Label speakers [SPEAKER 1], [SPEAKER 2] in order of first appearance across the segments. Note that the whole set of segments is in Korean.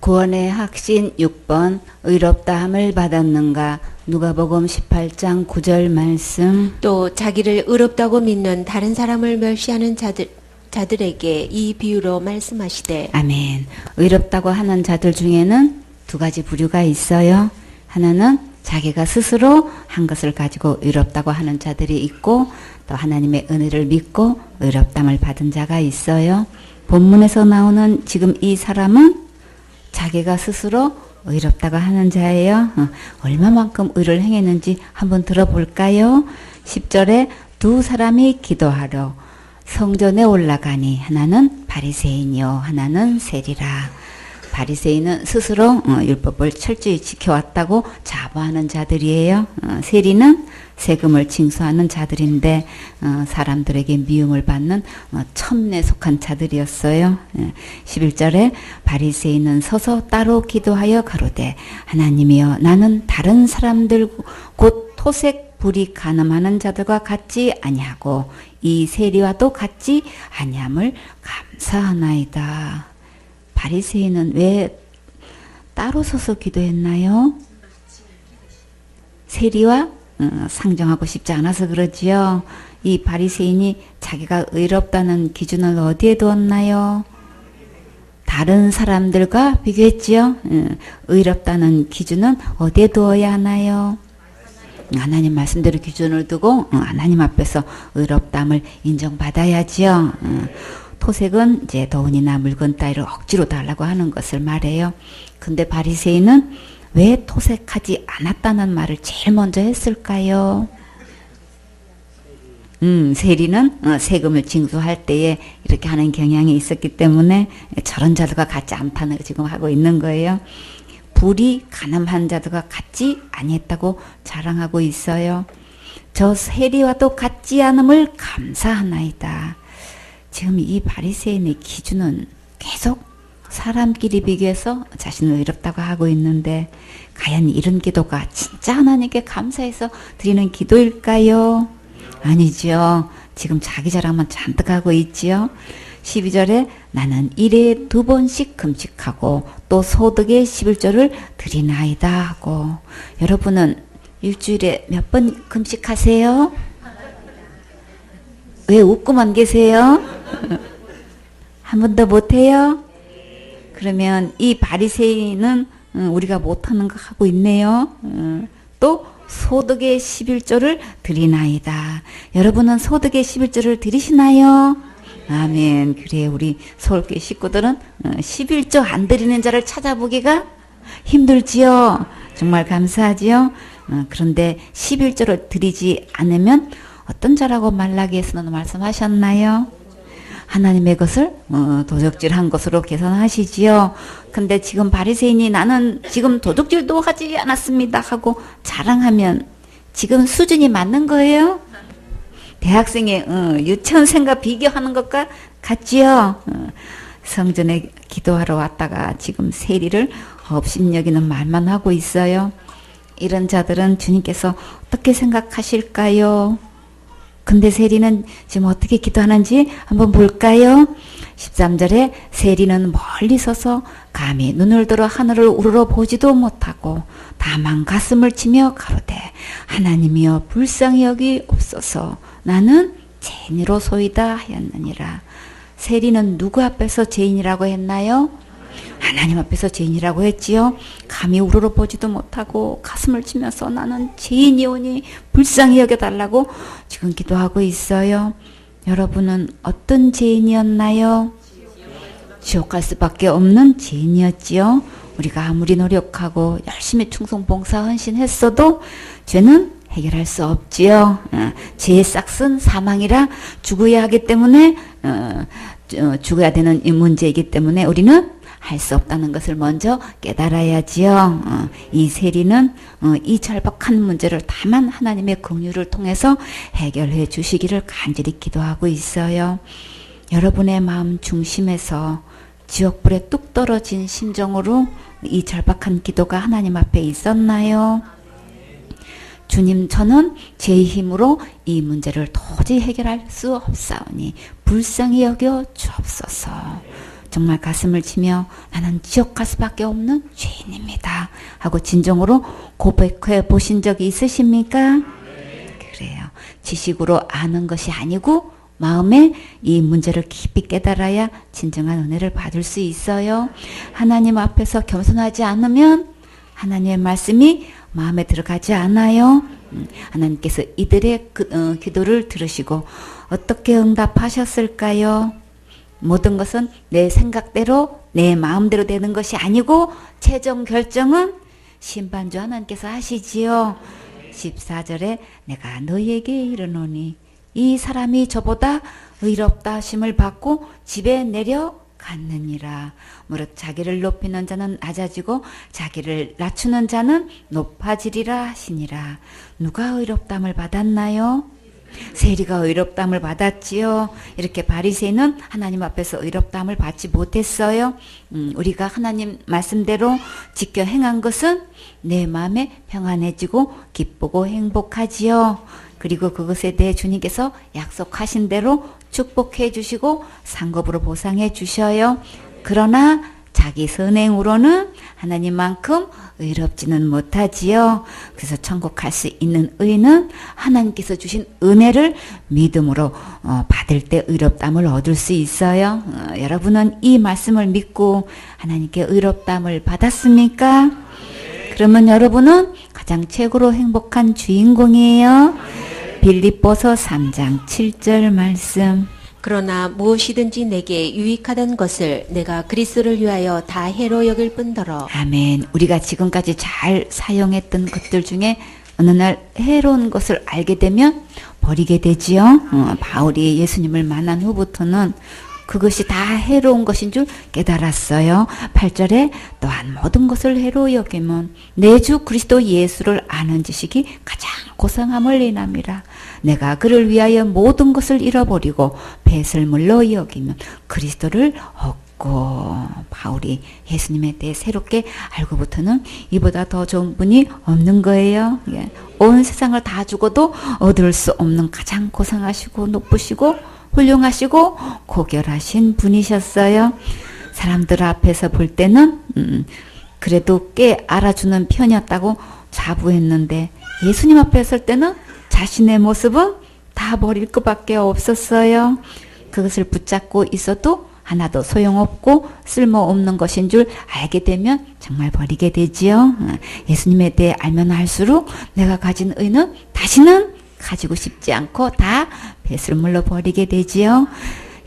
[SPEAKER 1] 구원의 확신 6번 의롭다함을 받았는가. 누가복음 18장 9절 말씀.
[SPEAKER 2] 또 자기를 의롭다고 믿는 다른 사람을 멸시하는 자들에게 이 비유로 말씀하시되.
[SPEAKER 1] 아멘. 의롭다고 하는 자들 중에는 두 가지 부류가 있어요. 하나는 자기가 스스로 한 것을 가지고 의롭다고 하는 자들이 있고, 또 하나님의 은혜를 믿고 의롭담을 받은 자가 있어요. 본문에서 나오는 지금 이 사람은 자기가 스스로 의롭다고 하는 자예요. 얼마만큼 의를 행했는지 한번 들어볼까요? 10절에 두 사람이 기도하러 성전에 올라가니 하나는 바리새인이요 하나는 세리라. 바리새인은 스스로 율법을 철저히 지켜왔다고 자부하는 자들이에요. 세리는 세금을 징수하는 자들인데 사람들에게 미움을 받는 첨례에 속한 자들이었어요. 11절에 바리새인은 서서 따로 기도하여 가로되 하나님이여 나는 다른 사람들 곧 토색 불이 간음하는 자들과 같지 아니하고 이 세리와도 같지 아니함을 감사하나이다. 바리새인은 왜 따로 서서 기도했나요? 세리와 상정하고 싶지 않아서 그러지요. 이 바리새인이 자기가 의롭다는 기준을 어디에 두었나요? 다른 사람들과 비교했지요. 의롭다는 기준은 어디에 두어야 하나요? 하나님 말씀대로 기준을 두고 하나님 앞에서 의롭담을 인정받아야지요. 토색은 이제 돈이나 물건 따위를 억지로 달라고 하는 것을 말해요. 근데 바리새인은 왜 토색하지 않았다는 말을 제일 먼저 했을까요? 세리는 세금을 징수할 때에 이렇게 하는 경향이 있었기 때문에 저런 자들과 같지 않다는 지금 하고 있는 거예요. 불이 가늠한 자들과 같지 아니했다고 자랑하고 있어요. 저 세리와도 같지 않음을 감사하나이다. 지금 이 바리새인의 기준은 계속 사람끼리 비교해서 자신을 의롭다고 하고 있는데 과연 이런 기도가 진짜 하나님께 감사해서 드리는 기도일까요? 아니죠. 지금 자기 자랑만 잔뜩 하고 있지요. 12절에 나는 일에 2번씩 금식하고 또 소득의 11조를 드리나이다 하고. 여러분은 일주일에 몇 번 금식하세요? 왜 웃고만 계세요? 한 번도 못해요? 그러면 이 바리새인은 우리가 못하는 거 하고 있네요. 또 소득의 11조를 드리나이다. 여러분은 소득의 11조를 드리시나요? 아멘. 그래, 우리 서울교회 식구들은 11조 안 드리는 자를 찾아보기가 힘들지요. 정말 감사하지요. 그런데 11조를 드리지 않으면 어떤 자라고 말라기에서는 말씀하셨나요? 하나님의 것을 도적질한 것으로 계산하시지요. 근데 지금 바리새인이 나는 지금 도적질도 하지 않았습니다 하고 자랑하면 지금 수준이 맞는 거예요? 대학생의 유치원생과 비교하는 것과 같지요. 성전에 기도하러 왔다가 지금 세리를 업신여기는 말만 하고 있어요. 이런 자들은 주님께서 어떻게 생각하실까요? 근데 세리는 지금 어떻게 기도하는지 한번 볼까요? 13절에 세리는 멀리 서서 감히 눈을 들어 하늘을 우러러 보지도 못하고 다만 가슴을 치며 가로되 하나님이여 불쌍히 여기옵소서 나는 죄인으로소이다 하였느니라. 세리는 누구 앞에서 죄인이라고 했나요? 하나님 앞에서 죄인이라고 했지요. 감히 우러러 보지도 못하고 가슴을 치면서 나는 죄인이오니 불쌍히 여겨달라고 지금 기도하고 있어요. 여러분은 어떤 죄인이었나요? 지옥 갈 수밖에 없는 죄인이었지요. 우리가 아무리 노력하고 열심히 충성 봉사 헌신했어도 죄는 해결할 수 없지요. 죄의 싹은 사망이라 죽어야 하기 때문에 죽어야 되는 이 문제이기 때문에 우리는 할 수 없다는 것을 먼저 깨달아야지요. 이 세리는 이 절박한 문제를 다만 하나님의 긍휼을 통해서 해결해 주시기를 간절히 기도하고 있어요. 여러분의 마음 중심에서 지옥불에 뚝 떨어진 심정으로 이 절박한 기도가 하나님 앞에 있었나요? 주님, 저는 제 힘으로 이 문제를 도저히 해결할 수 없사오니 불쌍히 여겨 주옵소서. 정말 가슴을 치며 나는 지옥 갈 수밖에 없는 죄인입니다 하고 진정으로 고백해 보신 적이 있으십니까? 그래요. 지식으로 아는 것이 아니고 마음에 이 문제를 깊이 깨달아야 진정한 은혜를 받을 수 있어요. 하나님 앞에서 겸손하지 않으면 하나님의 말씀이 마음에 들어가지 않아요. 하나님께서 이들의 기도를 들으시고 어떻게 응답하셨을까요? 모든 것은 내 생각대로 내 마음대로 되는 것이 아니고 최종 결정은 심판주 하나님께서 하시지요. 14절에 내가 너희에게 이르노니 이 사람이 저보다 의롭다 하심을 받고 집에 내려갔느니라. 무릇 자기를 높이는 자는 낮아지고 자기를 낮추는 자는 높아지리라 하시니라. 누가 의롭담을 받았나요? 세리가 의롭담을 받았지요. 이렇게 바리새인은 하나님 앞에서 의롭담을 받지 못했어요. 우리가 하나님 말씀대로 지켜 행한 것은 내 마음에 평안해지고 기쁘고 행복하지요. 그리고 그것에 대해 주님께서 약속하신 대로 축복해 주시고 상급으로 보상해 주셔요. 그러나 자기 선행으로는 하나님만큼 의롭지는 못하지요. 그래서 천국 갈 수 있는 의는 하나님께서 주신 은혜를 믿음으로 받을 때 의롭담을 얻을 수 있어요. 여러분은 이 말씀을 믿고 하나님께 의롭담을 받았습니까? 그러면 여러분은 가장 최고로 행복한 주인공이에요. 빌립보서 3장 7절 말씀.
[SPEAKER 2] 그러나 무엇이든지 내게 유익하던 것을 내가 그리스도를 위하여 다 해로 여길 뿐더러.
[SPEAKER 1] 아멘. 우리가 지금까지 잘 사용했던 것들 중에 어느 날 해로운 것을 알게 되면 버리게 되지요. 바울이 예수님을 만난 후부터는 그것이 다 해로운 것인 줄 깨달았어요. 8절에 또한 모든 것을 해로 여기면 내 주 그리스도 예수를 아는 지식이 가장 고상함을 인함이라. 내가 그를 위하여 모든 것을 잃어버리고 배설물로 여기면 그리스도를 얻고. 바울이 예수님에 대해 새롭게 알고부터는 이보다 더 좋은 분이 없는 거예요. 온 세상을 다 주고도 얻을 수 없는 가장 고상하시고 높으시고 훌륭하시고 고결하신 분이셨어요. 사람들 앞에서 볼 때는 그래도 꽤 알아주는 편이었다고 자부했는데 예수님 앞에 설 때는 자신의 모습은 다 버릴 것밖에 없었어요. 그것을 붙잡고 있어도 하나도 소용없고 쓸모없는 것인 줄 알게 되면 정말 버리게 되지요. 예수님에 대해 알면 알수록 내가 가진 의는 다시는 가지고 싶지 않고 다 배설물로 버리게 되지요.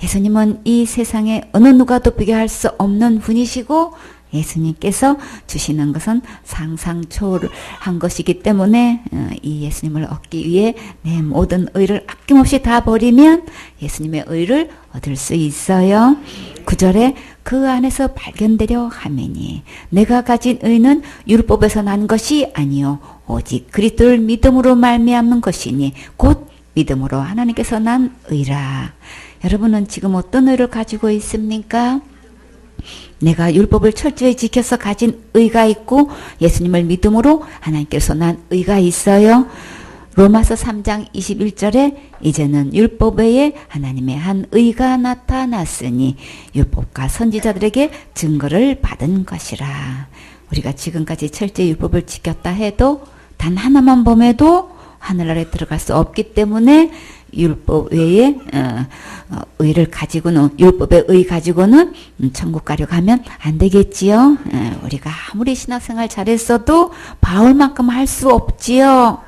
[SPEAKER 1] 예수님은 이 세상에 어느 누가도 비교할 수 없는 분이시고 예수님께서 주시는 것은 상상 초월한 것이기 때문에 이 예수님을 얻기 위해 내 모든 의를 아낌없이 다 버리면 예수님의 의를 얻을 수 있어요. 9절에 그 안에서 발견되려 하매니 내가 가진 의는 율법에서 난 것이 아니요 오직 그리스도를 믿음으로 말미암는 것이니 곧 믿음으로 하나님께서 난 의라. 여러분은 지금 어떤 의를 가지고 있습니까? 내가 율법을 철저히 지켜서 가진 의가 있고 예수님을 믿음으로 하나님께서 난 의가 있어요. 로마서 3장 21절에 이제는 율법 외에 하나님의 한 의가 나타났으니 율법과 선지자들에게 증거를 받은 것이라. 우리가 지금까지 철저히 율법을 지켰다 해도 단 하나만 범해도 하늘나라에 들어갈 수 없기 때문에 율법 외에 의를 가지고는 율법의 의 가지고는 천국 가려고 하면 안 되겠지요. 우리가 아무리 신학생활 잘했어도 바울만큼 할 수 없지요.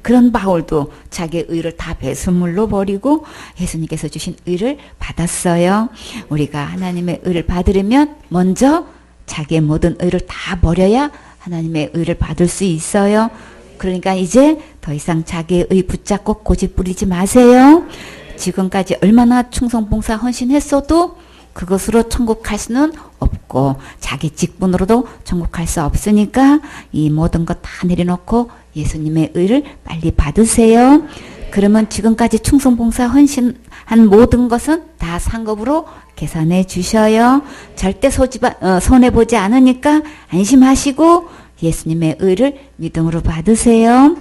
[SPEAKER 1] 그런 바울도 자기의 의를 다 배설물로 버리고 예수님께서 주신 의를 받았어요. 우리가 하나님의 의를 받으려면 먼저 자기의 모든 의를 다 버려야 하나님의 의를 받을 수 있어요. 그러니까 이제 더 이상 자기의 의 붙잡고 고집 부리지 마세요. 지금까지 얼마나 충성봉사 헌신했어도 그것으로 천국 갈 수는 없고 자기 직분으로도 천국 갈 수 없으니까 이 모든 것 다 내려놓고 예수님의 의를 빨리 받으세요. 그러면 지금까지 충성봉사 헌신한 모든 것은 다 상급으로 계산해 주셔요. 절대 손해보지 않으니까 안심하시고 예수님의 의를 믿음으로 받으세요.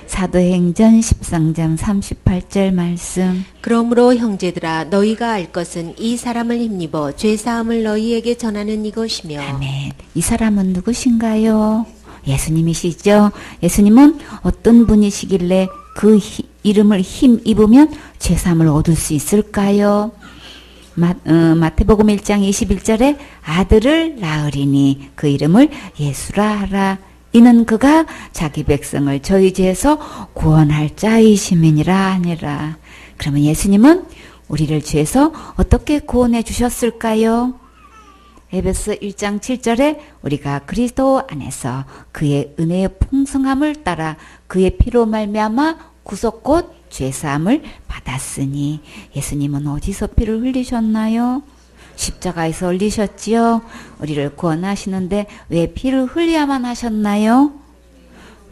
[SPEAKER 1] 사도행전 13장 38절 말씀.
[SPEAKER 2] 그러므로 형제들아 너희가 알 것은 이 사람을 힘입어 죄사함을 너희에게 전하는 이것이며.
[SPEAKER 1] 아멘. 이 사람은 누구신가요? 예수님이시죠. 예수님은 어떤 분이시길래 그 이름을 힘입으면 죄사함을 얻을 수 있을까요? 마태복음 1장 21절에 아들을 낳으리니 그 이름을 예수라 하라. 이는 그가 자기 백성을 저희 죄에서 구원할 자이심이니라 하니라. 그러면 예수님은 우리를 죄에서 어떻게 구원해 주셨을까요? 에베소 1장 7절에 우리가 그리스도 안에서 그의 은혜의 풍성함을 따라 그의 피로 말미암아 구속 곧 죄사함을 받았으니. 예수님은 어디서 피를 흘리셨나요? 십자가에서 흘리셨지요. 우리를 구원하시는데 왜 피를 흘려야만 하셨나요?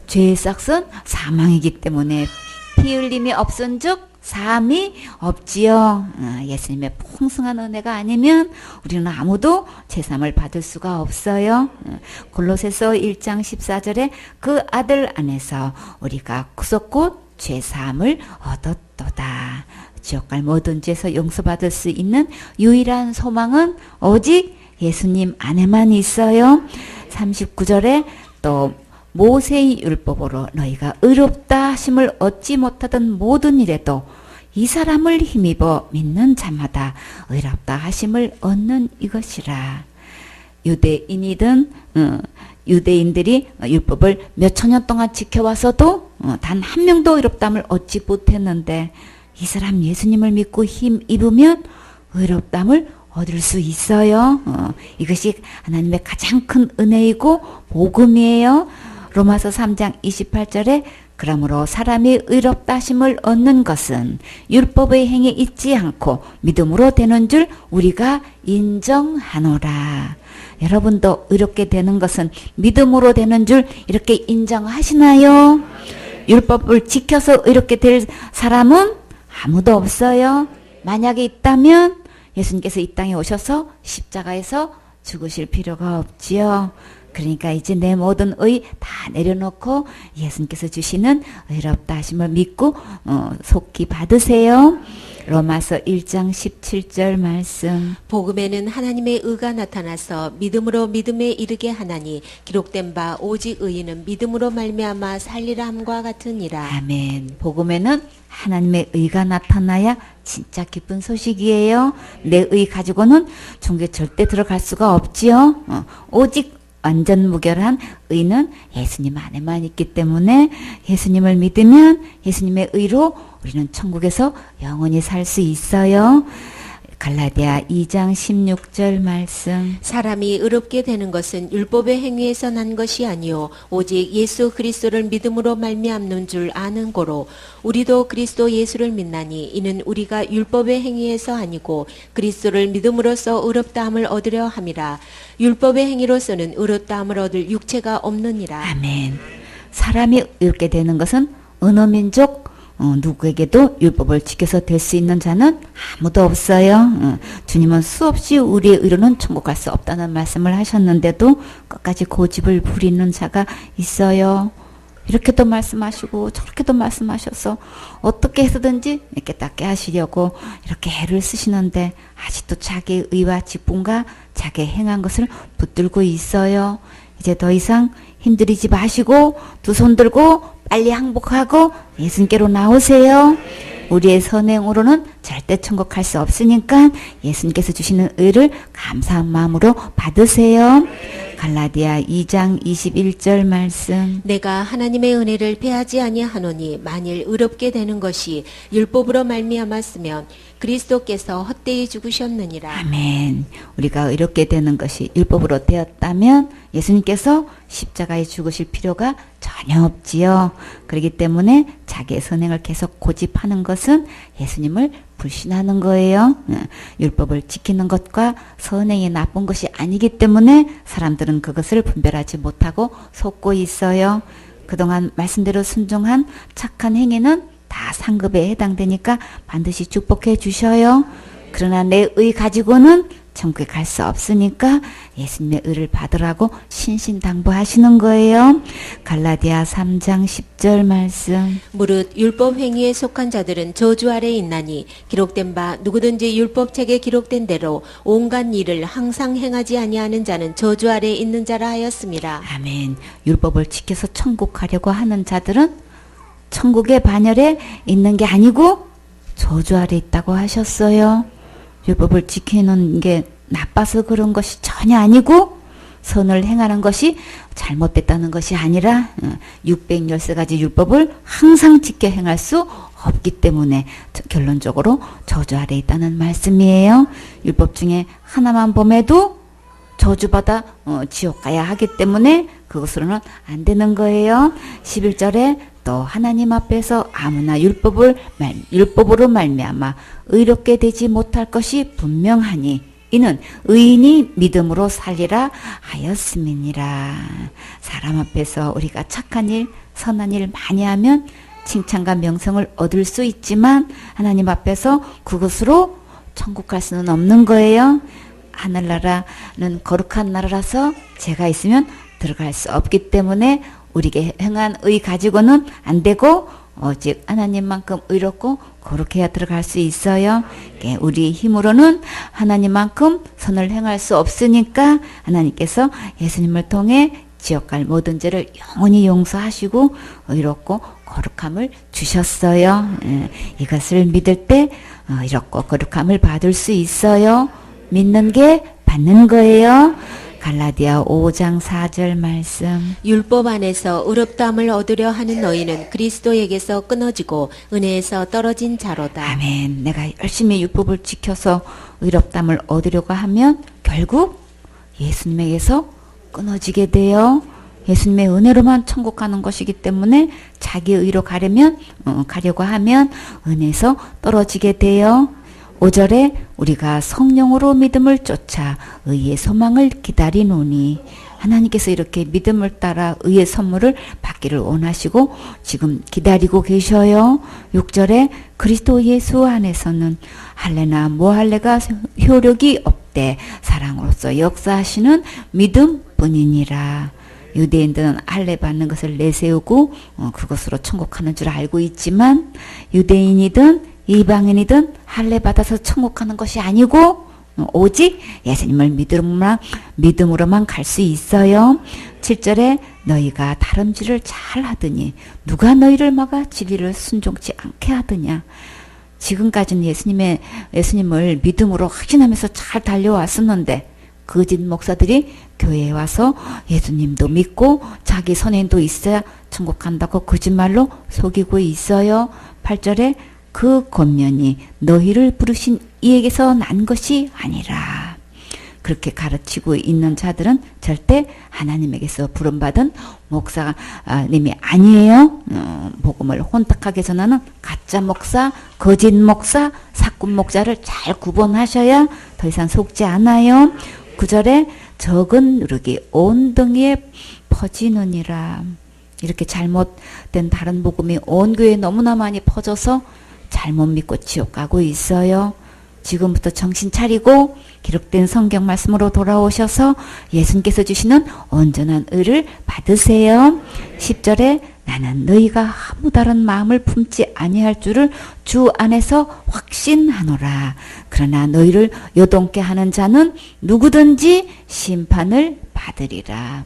[SPEAKER 1] 죄의 삭은 사망이기 때문에 피 흘림이 없은즉 사함이 없지요. 예수님의 풍성한 은혜가 아니면 우리는 아무도 죄사함을 받을 수가 없어요. 골로새서 1장 14절에 그 아들 안에서 우리가 구속 곧 죄사함을 얻었도다. 지옥갈 모든 죄에서 용서받을 수 있는 유일한 소망은 오직 예수님 안에만 있어요. 39절에 또 모세의 율법으로 너희가 의롭다 하심을 얻지 못하던 모든 일에도 이 사람을 힘입어 믿는 자마다 의롭다 하심을 얻는 이것이라. 유대인들이 율법을 몇 천년 동안 지켜와서도 단 한 명도 의롭담을 얻지 못했는데 이 사람 예수님을 믿고 힘 입으면 의롭담을 얻을 수 있어요. 이것이 하나님의 가장 큰 은혜이고 복음이에요. 로마서 3장 28절에 그러므로 사람이 의롭다 하심을 얻는 것은 율법의 행에 있지 않고 믿음으로 되는 줄 우리가 인정하노라. 여러분도 의롭게 되는 것은 믿음으로 되는 줄 이렇게 인정하시나요? 율법을 지켜서 의롭게 될 사람은 아무도 없어요. 만약에 있다면 예수님께서 이 땅에 오셔서 십자가에서 죽으실 필요가 없지요. 그러니까 이제 내 모든 의 다 내려놓고 예수님께서 주시는 의롭다 하심을 믿고 속히 받으세요. 로마서 1장 17절 말씀.
[SPEAKER 2] 복음에는 하나님의 의가 나타나서 믿음으로 믿음에 이르게 하나니 기록된 바 오직 의인은 믿음으로 말미암아 살리라 함과 같으니라.
[SPEAKER 1] 아멘. 복음에는 하나님의 의가 나타나야 진짜 기쁜 소식이에요. 내 의 가지고는 종교에 절대 들어갈 수가 없지요. 오직 완전 무결한 의는 예수님 안에만 있기 때문에 예수님을 믿으면 예수님의 의로 우리는 천국에서 영원히 살 수 있어요. 갈라디아 2장 16절 말씀.
[SPEAKER 2] 사람이 의롭게 되는 것은 율법의 행위에서 난 것이 아니요 오직 예수 그리스도를 믿음으로 말미암는 줄 아는 고로 우리도 그리스도 예수를 믿나니 이는 우리가 율법의 행위에서 아니고 그리스도를 믿음으로써 의롭다함을 얻으려 함이라. 율법의 행위로서는 의롭다함을 얻을 육체가 없느니라.
[SPEAKER 1] 아멘. 사람이 의롭게 되는 것은 어느 민족 누구에게도 율법을 지켜서 될 수 있는 자는 아무도 없어요. 주님은 수없이 우리의 의로는 천국 갈 수 없다는 말씀을 하셨는데도 끝까지 고집을 부리는 자가 있어요. 이렇게도 말씀하시고 저렇게도 말씀하셔서 어떻게 해서든지 이렇게 닦게 하시려고 이렇게 애를 쓰시는데 아직도 자기의 의와 직분과 자기의 행한 것을 붙들고 있어요. 이제 더 이상 힘들이지 마시고 두 손 들고 빨리 항복하고 예수님께로 나오세요. 우리의 선행으로는 절대 천국 갈 수 없으니까 예수님께서 주시는 의를 감사한 마음으로 받으세요. 갈라디아 2장 21절 말씀.
[SPEAKER 2] 내가 하나님의 은혜를 패하지 아니하노니 만일 의롭게 되는 것이 율법으로 말미암았으면 그리스도께서 헛되이 죽으셨느니라.
[SPEAKER 1] 아멘. 우리가 의롭게 되는 것이 율법으로 되었다면 예수님께서 십자가에 죽으실 필요가 전혀 없지요. 그렇기 때문에 자기의 선행을 계속 고집하는 것은 예수님을 불신하는 거예요. 율법을 지키는 것과 선행이 나쁜 것이 아니기 때문에 사람들은 그것을 분별하지 못하고 속고 있어요. 그동안 말씀대로 순종한 착한 행위는 다 상급에 해당되니까 반드시 축복해 주셔요. 그러나 내 의 가지고는 천국에 갈 수 없으니까 예수님의 의를 받으라고 신신당부하시는 거예요. 갈라디아 3장 10절 말씀.
[SPEAKER 2] 무릇 율법 행위에 속한 자들은 저주 아래 있나니 기록된 바 누구든지 율법책에 기록된 대로 온갖 일을 항상 행하지 아니하는 자는 저주 아래 있는 자라 하였습니다.
[SPEAKER 1] 아멘. 율법을 지켜서 천국 가려고 하는 자들은 천국의 반열에 있는 게 아니고 저주 아래 있다고 하셨어요. 율법을 지키는 게 나빠서 그런 것이 전혀 아니고 선을 행하는 것이 잘못됐다는 것이 아니라 613가지 율법을 항상 지켜 행할 수 없기 때문에 결론적으로 저주 아래 있다는 말씀이에요. 율법 중에 하나만 범해도 저주받아 지옥 가야 하기 때문에 그것으로는 안 되는 거예요. 11절에 또 하나님 앞에서 아무나 율법으로 말미암아 의롭게 되지 못할 것이 분명하니 이는 의인이 믿음으로 살리라 하였음이니라. 사람 앞에서 우리가 착한 일, 선한 일 많이 하면 칭찬과 명성을 얻을 수 있지만 하나님 앞에서 그것으로 천국 갈 수는 없는 거예요. 하늘나라는 거룩한 나라라서 죄가 있으면 들어갈 수 없기 때문에 우리에게 행한 의 가지고는 안 되고 오직 하나님만큼 의롭고 거룩해야 들어갈 수 있어요. 우리 힘으로는 하나님만큼 선을 행할 수 없으니까 하나님께서 예수님을 통해 지옥 갈 모든 죄를 영원히 용서하시고 의롭고 거룩함을 주셨어요. 이것을 믿을 때 의롭고 거룩함을 받을 수 있어요. 믿는 게 받는 거예요. 갈라디아 5장 4절 말씀.
[SPEAKER 2] 율법 안에서 의롭다함을 얻으려 하는 너희는 그리스도에게서 끊어지고 은혜에서 떨어진 자로다.
[SPEAKER 1] 아멘. 내가 열심히 율법을 지켜서 의롭다함을 얻으려고 하면 결국 예수님에게서 끊어지게 돼요. 예수님의 은혜로만 천국 가는 것이기 때문에 자기 의로 가려고 하면 은혜에서 떨어지게 돼요. 5절에 우리가 성령으로 믿음을 쫓아 의의 소망을 기다리노니 하나님께서 이렇게 믿음을 따라 의의 선물을 받기를 원하시고 지금 기다리고 계셔요. 6절에 그리스도 예수 안에서는 할례나 무할례가 효력이 없되 사랑으로서 역사하시는 믿음뿐이니라. 유대인들은 할례 받는 것을 내세우고 그것으로 천국 가는 줄 알고 있지만 유대인이든 이방인이든 할례 받아서 천국 가는 것이 아니고 오직 예수님을 믿음으로만 갈 수 있어요. 7절에 너희가 다름질을 잘 하더니 누가 너희를 막아 진리를 순종치 않게 하더냐. 지금까지는 예수님을 믿음으로 확신하면서 잘 달려왔었는데 거짓 목사들이 교회에 와서 예수님도 믿고 자기 선행도 있어야 천국 간다고 거짓말로 속이고 있어요. 8절에 그 권면이 너희를 부르신 이에게서 난 것이 아니라. 그렇게 가르치고 있는 자들은 절대 하나님에게서 부름받은 목사님이 아니에요. 복음을 혼탁하게 전하는 가짜 목사, 거짓 목사, 사꾼 목사를 잘 구분하셔야 더 이상 속지 않아요. 9절에 적은 누룩이 온 등에 퍼지느니라. 이렇게 잘못된 다른 복음이 온 교회에 너무나 많이 퍼져서 잘못 믿고 지옥 가고 있어요. 지금부터 정신 차리고 기록된 성경 말씀으로 돌아오셔서 예수님께서 주시는 온전한 의를 받으세요. 10절에 나는 너희가 아무 다른 마음을 품지 아니할 줄을 주 안에서 확신하노라. 그러나 너희를 요동케 하는 자는 누구든지 심판을 받으리라.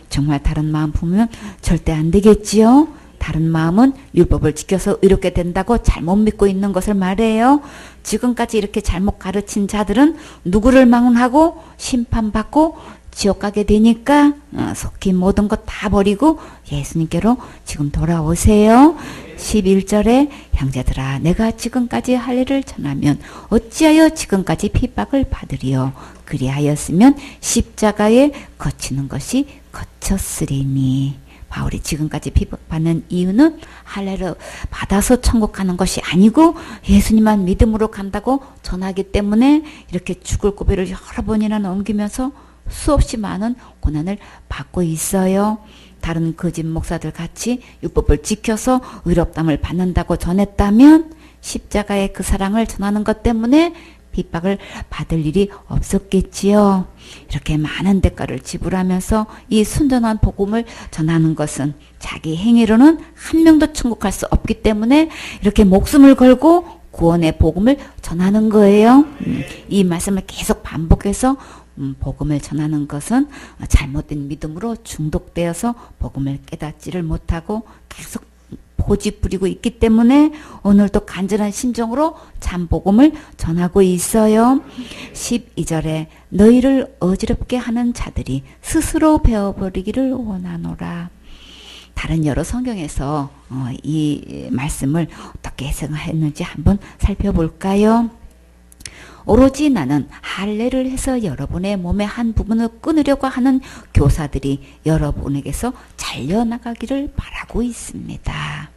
[SPEAKER 1] 정말 다른 마음 품으면 절대 안 되겠지요. 다른 마음은 율법을 지켜서 의롭게 된다고 잘못 믿고 있는 것을 말해요. 지금까지 이렇게 잘못 가르친 자들은 누구를 망하고 심판받고 지옥 가게 되니까 속히 모든 것 다 버리고 예수님께로 지금 돌아오세요. 11절에 형제들아 내가 지금까지 할 일을 전하면 어찌하여 지금까지 핍박을 받으리요. 그리하였으면 십자가에 거치는 것이 거쳤으리니. 바울이 지금까지 핍박받는 이유는 할례를 받아서 천국 가는 것이 아니고 예수님만 믿음으로 간다고 전하기 때문에 이렇게 죽을 고비를 여러 번이나 넘기면서 수없이 많은 고난을 받고 있어요. 다른 거짓 목사들 같이 율법을 지켜서 의롭다함을 받는다고 전했다면 십자가의 그 사랑을 전하는 것 때문에 핍박을 받을 일이 없었겠지요. 이렇게 많은 대가를 지불하면서 이 순전한 복음을 전하는 것은 자기 행위로는 한 명도 천국할 수 없기 때문에 이렇게 목숨을 걸고 구원의 복음을 전하는 거예요. 이 말씀을 계속 반복해서 복음을 전하는 것은 잘못된 믿음으로 중독되어서 복음을 깨닫지를 못하고 계속 고집 부리고 있기 때문에 오늘도 간절한 심정으로 참 복음을 전하고 있어요. 12절에 너희를 어지럽게 하는 자들이 스스로 배워버리기를 원하노라. 다른 여러 성경에서 이 말씀을 어떻게 해석했는지 한번 살펴볼까요? 오로지 나는 할례를 해서 여러분의 몸의 한 부분을 끊으려고 하는 교사들이 여러분에게서 잘려나가기를 바라고 있습니다.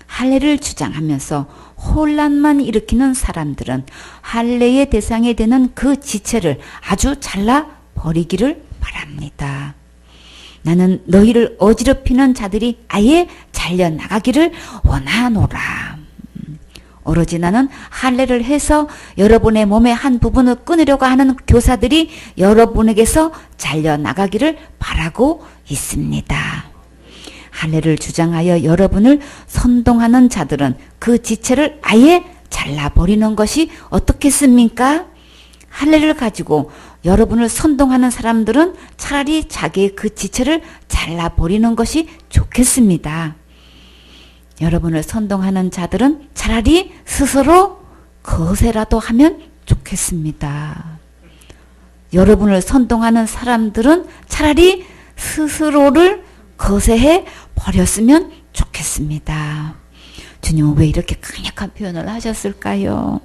[SPEAKER 1] 할례를 주장하면서 혼란만 일으키는 사람들은 할례의 대상이 되는 그 지체를 아주 잘라버리기를 바랍니다. 나는 너희를 어지럽히는 자들이 아예 잘려나가기를 원하노라. 오로지 나는 할례를 해서 여러분의 몸의 한 부분을 끊으려고 하는 교사들이 여러분에게서 잘려나가기를 바라고 있습니다. 할례를 주장하여 여러분을 선동하는 자들은 그 지체를 아예 잘라버리는 것이 어떻겠습니까? 할례를 가지고 여러분을 선동하는 사람들은 차라리 자기의 그 지체를 잘라버리는 것이 좋겠습니다. 여러분을 선동하는 자들은 차라리 스스로 거세라도 하면 좋겠습니다. 여러분을 선동하는 사람들은 차라리 스스로를 거세해 버렸으면 좋겠습니다. 주님은 왜 이렇게 강력한 표현을 하셨을까요?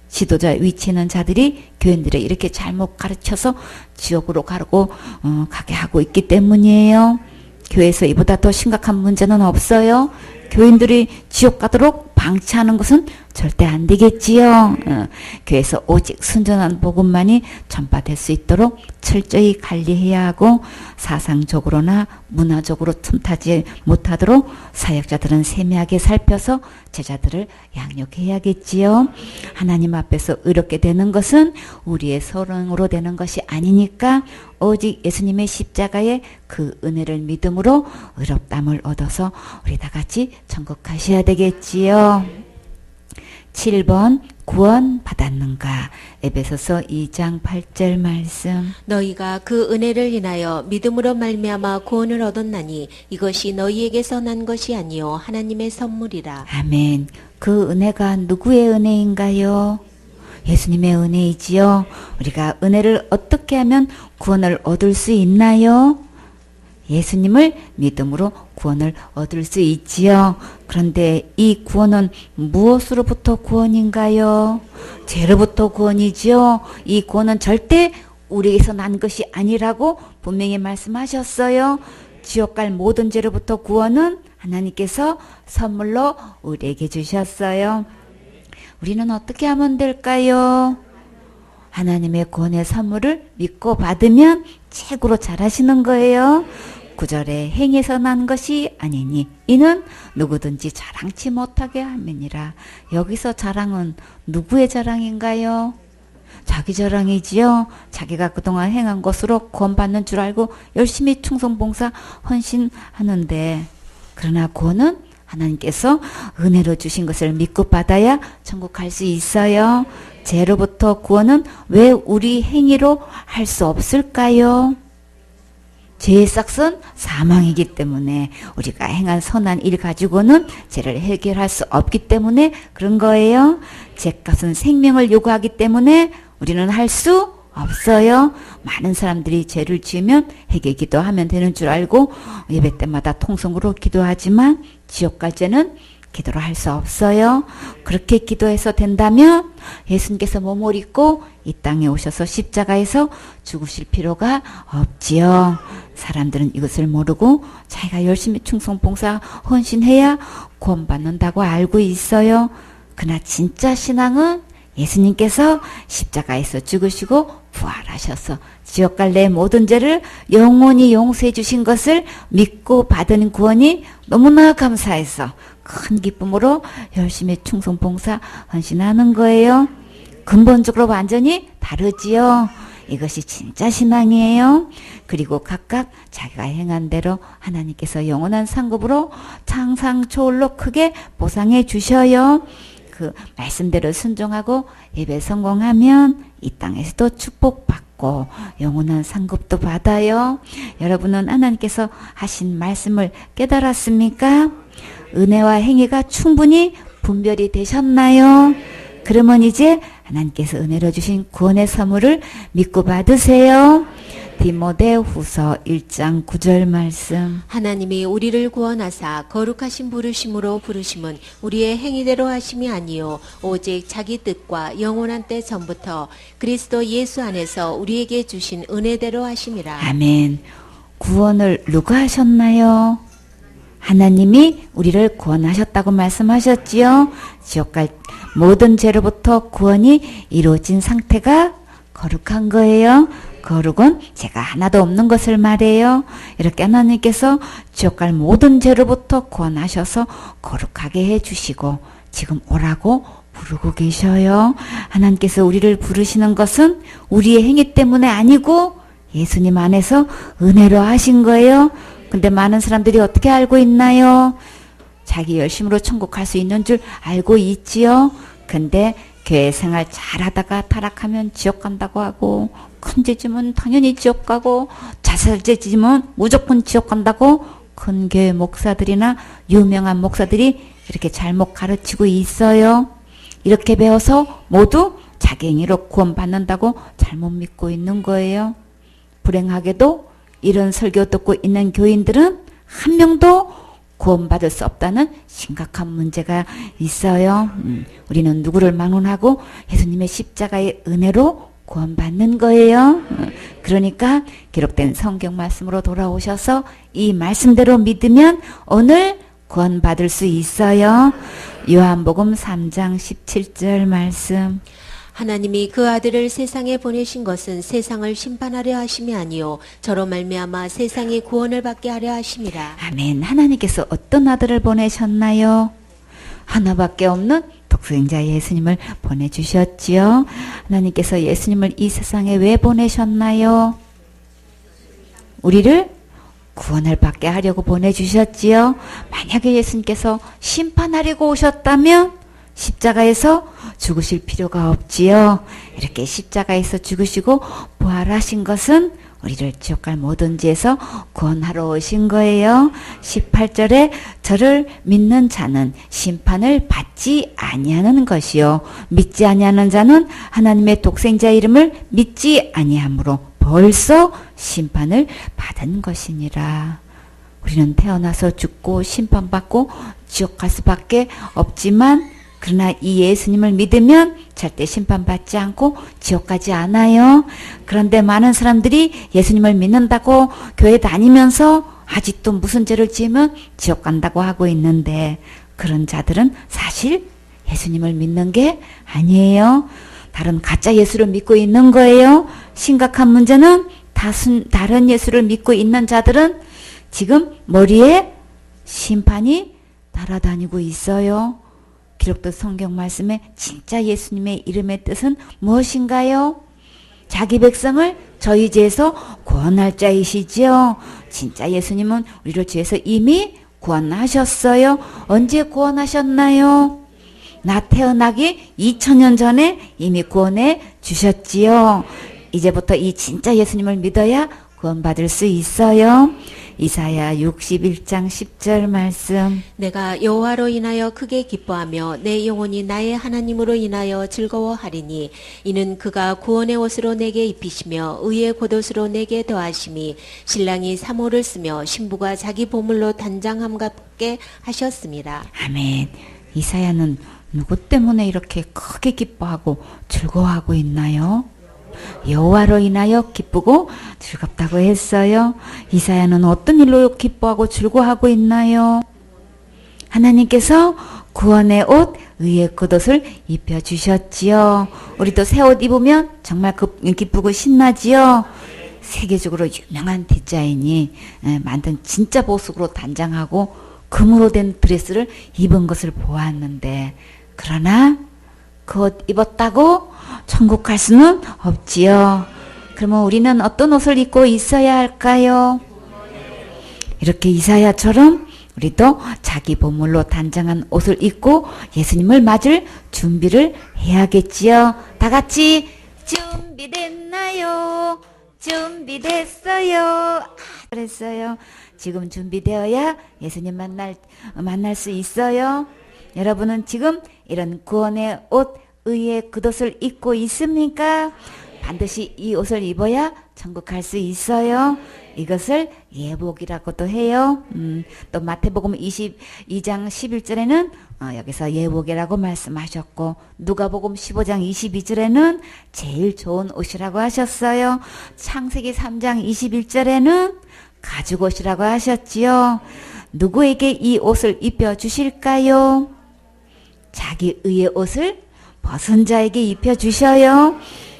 [SPEAKER 1] 지도자 위치에 있는 자들이 교인들을 이렇게 잘못 가르쳐서 지옥으로 가게 하고 있기 때문이에요. 교회에서 이보다 더 심각한 문제는 없어요. 교인들이 지옥 가도록 방치하는 것은 절대 안 되겠지요. 교회에서 오직 순전한 복음만이 전파될 수 있도록 철저히 관리해야 하고 사상적으로나 문화적으로 틈타지 못하도록 사역자들은 세밀하게 살펴서 제자들을 양육해야겠지요. 하나님 앞에서 의롭게 되는 것은 우리의 소명으로 되는 것이 아니니까 오직 예수님의 십자가의 그 은혜를 믿음으로 의롭담을 얻어서 우리 다 같이 천국 가셔야 되겠지요. 7번 구원 받았는가? 에베소서 2장 8절 말씀.
[SPEAKER 2] 너희가 그 은혜를 인하여 믿음으로 말미암아 구원을 얻었나니 이것이 너희에게서 난 것이 아니요 하나님의 선물이라.
[SPEAKER 1] 아멘. 그 은혜가 누구의 은혜인가요? 예수님의 은혜이지요. 우리가 은혜를 어떻게 하면 구원을 얻을 수 있나요? 예수님을 믿음으로 구원을 얻을 수 있지요. 그런데 이 구원은 무엇으로부터 구원인가요? 죄로부터 구원이지요. 이 구원은 절대 우리에게서 난 것이 아니라고 분명히 말씀하셨어요. 지옥 갈 모든 죄로부터 구원은 하나님께서 선물로 우리에게 주셨어요. 우리는 어떻게 하면 될까요? 하나님의 구원의 선물을 믿고 받으면 최고로 잘하시는 거예요. 9절에 행에서 난 것이 아니니 이는 누구든지 자랑치 못하게 함이니라. 여기서 자랑은 누구의 자랑인가요? 자기 자랑이지요. 자기가 그동안 행한 것으로 구원받는 줄 알고 열심히 충성봉사 헌신하는데, 그러나 구원은 하나님께서 은혜로 주신 것을 믿고 받아야 천국 갈 수 있어요. 죄로부터 구원은 왜 우리 행위로 할 수 없을까요? 죄의 싹은 사망이기 때문에 우리가 행한 선한 일 가지고는 죄를 해결할 수 없기 때문에 그런 거예요. 죄값은 생명을 요구하기 때문에 우리는 할 수 없어요. 많은 사람들이 죄를 지으면 회개 기도하면 되는 줄 알고 예배 때마다 통성으로 기도하지만 지옥 갈 죄는 기도를 할 수 없어요. 그렇게 기도해서 된다면 예수님께서 몸을 입고 이 땅에 오셔서 십자가에서 죽으실 필요가 없지요. 사람들은 이것을 모르고 자기가 열심히 충성봉사 헌신해야 구원받는다고 알고 있어요. 그러나 진짜 신앙은 예수님께서 십자가에서 죽으시고 부활하셔서 지옥 갈 내 모든 죄를 영원히 용서해 주신 것을 믿고 받은 구원이 너무나 감사해서 큰 기쁨으로 열심히 충성봉사 헌신하는 거예요. 근본적으로 완전히 다르지요. 이것이 진짜 신앙이에요. 그리고 각각 자기가 행한 대로 하나님께서 영원한 상급으로 창상초월로 크게 보상해 주셔요. 그 말씀대로 순종하고 예배 성공하면 이 땅에서도 축복받고 영원한 상급도 받아요. 여러분은 하나님께서 하신 말씀을 깨달았습니까? 은혜와 행위가 충분히 분별이 되셨나요? 그러면 이제 하나님께서 은혜로 주신 구원의 선물을 믿고 받으세요. 디모데후서 1장 9절 말씀.
[SPEAKER 2] 하나님이 우리를 구원하사 거룩하신 부르심으로 부르심은 우리의 행위대로 하심이 아니요 오직 자기 뜻과 영원한 때 전부터 그리스도 예수 안에서 우리에게 주신 은혜대로 하심이라.
[SPEAKER 1] 아멘. 구원을 누가 하셨나요? 하나님이 우리를 구원하셨다고 말씀하셨지요. 지옥 갈 모든 죄로부터 구원이 이루어진 상태가 거룩한 거예요. 거룩은 죄가 하나도 없는 것을 말해요. 이렇게 하나님께서 지옥 갈 모든 죄로부터 구원하셔서 거룩하게 해주시고 지금 오라고 부르고 계셔요. 하나님께서 우리를 부르시는 것은 우리의 행위 때문에 아니고 예수님 안에서 은혜로 하신 거예요. 근데 많은 사람들이 어떻게 알고 있나요? 자기 열심으로 천국 갈 수 있는 줄 알고 있지요. 근데 교회 생활 잘하다가 타락하면 지옥 간다고 하고, 큰 죄 지면 당연히 지옥 가고, 자살죄 지면 무조건 지옥 간다고 큰 교회 목사들이나 유명한 목사들이 이렇게 잘못 가르치고 있어요. 이렇게 배워서 모두 자기 행위로 구원받는다고 잘못 믿고 있는 거예요. 불행하게도 이런 설교 듣고 있는 교인들은 한 명도 구원받을 수 없다는 심각한 문제가 있어요. 우리는 누구를 막론하고 예수님의 십자가의 은혜로 구원받는 거예요. 그러니까 기록된 성경 말씀으로 돌아오셔서 이 말씀대로 믿으면 오늘 구원받을 수 있어요. 요한복음 3장 17절 말씀.
[SPEAKER 2] 하나님이 그 아들을 세상에 보내신 것은 세상을 심판하려 하심이 아니요 저로 말미암아 세상이 구원을 받게 하려 하심이라.
[SPEAKER 1] 아멘. 하나님께서 어떤 아들을 보내셨나요? 하나밖에 없는 독생자 예수님을 보내주셨지요. 하나님께서 예수님을 이 세상에 왜 보내셨나요? 우리를 구원을 받게 하려고 보내주셨지요. 만약에 예수님께서 심판하려고 오셨다면 십자가에서 죽으실 필요가 없지요. 이렇게 십자가에서 죽으시고 부활하신 것은 우리를 지옥 갈 모든 죄에서 구원하러 오신 거예요. 18절에 저를 믿는 자는 심판을 받지 아니하는 것이요 믿지 아니하는 자는 하나님의 독생자 이름을 믿지 아니하므로 벌써 심판을 받은 것이니라. 우리는 태어나서 죽고 심판받고 지옥 갈 수밖에 없지만 그러나 이 예수님을 믿으면 절대 심판받지 않고 지옥 가지 않아요. 그런데 많은 사람들이 예수님을 믿는다고 교회 다니면서 아직도 무슨 죄를 지으면 지옥 간다고 하고 있는데 그런 자들은 사실 예수님을 믿는 게 아니에요. 다른 가짜 예수를 믿고 있는 거예요. 심각한 문제는 다른 예수를 믿고 있는 자들은 지금 머리에 심판이 날아다니고 있어요. 기록된 성경 말씀에 진짜 예수님의 이름의 뜻은 무엇인가요? 자기 백성을 저희 죄에서 구원할 자이시지요. 진짜 예수님은 우리를 죄에서 이미 구원하셨어요. 언제 구원하셨나요? 나 태어나기 2000년 전에 이미 구원해 주셨지요. 이제부터 이 진짜 예수님을 믿어야 구원받을 수 있어요. 이사야 61장 10절 말씀.
[SPEAKER 2] 내가 여호와로 인하여 크게 기뻐하며 내 영혼이 나의 하나님으로 인하여 즐거워하리니 이는 그가 구원의 옷으로 내게 입히시며 의의 겉옷으로 내게 더하심이 신랑이 사모를 쓰며 신부가 자기 보물로 단장함같게 하셨습니다.
[SPEAKER 1] 아멘. 이사야는 누구 때문에 이렇게 크게 기뻐하고 즐거워하고 있나요? 여호와로 인하여 기쁘고 즐겁다고 했어요. 이사야는 어떤 일로 기뻐하고 즐거워하고 있나요? 하나님께서 구원의 옷, 의의 겉옷을 입혀주셨지요. 우리도 새 옷 입으면 정말 기쁘고 신나지요. 세계적으로 유명한 디자인이 만든 진짜 보석으로 단장하고 금으로 된 드레스를 입은 것을 보았는데 그러나 그 옷 입었다고 천국 갈 수는 없지요. 그러면 우리는 어떤 옷을 입고 있어야 할까요? 이렇게 이사야처럼 우리도 자기 보물로 단장한 옷을 입고 예수님을 맞을 준비를 해야겠지요. 다 같이 준비됐나요? 준비됐어요. 그랬어요. 지금 준비되어야 예수님 만날 수 있어요. 여러분은 지금 이런 구원의 옷, 의의 겉옷을 입고 있습니까? 반드시 이 옷을 입어야 천국 갈 수 있어요. 이것을 예복이라고도 해요. 또 마태복음 22장 11절에는 여기서 예복이라고 말씀하셨고, 누가복음 15장 22절에는 제일 좋은 옷이라고 하셨어요. 창세기 3장 21절에는 가죽옷이라고 하셨지요. 누구에게 이 옷을 입혀 주실까요? 자기 의의 옷을 벗은 자에게 입혀 주셔요.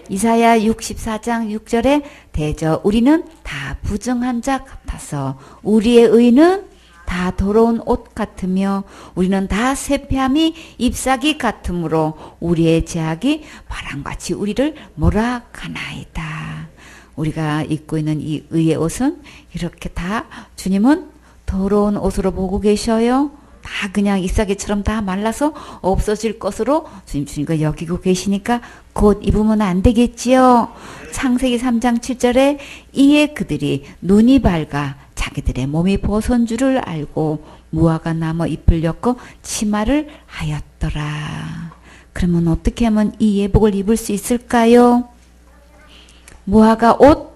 [SPEAKER 1] 이사야 64장 6절에 대저 우리는 다 부정한 자 같아서 우리의 의는 다 더러운 옷 같으며 우리는 다 쇠폐함이 잎사귀 같으므로 우리의 제약이 바람같이 우리를 몰아가나이다. 우리가 입고 있는 이 의의 옷은 이렇게 다 주님은 더러운 옷으로 보고 계셔요. 다 그냥 잎사귀처럼 다 말라서 없어질 것으로 주님과 여기고 계시니까 곧 입으면 안 되겠지요. 창세기 3장 7절에 이에 그들이 눈이 밝아 자기들의 몸이 벗은 줄을 알고 무화과 나무 잎을 엮어 치마를 하였더라. 그러면 어떻게 하면 이 예복을 입을 수 있을까요? 무화과 옷?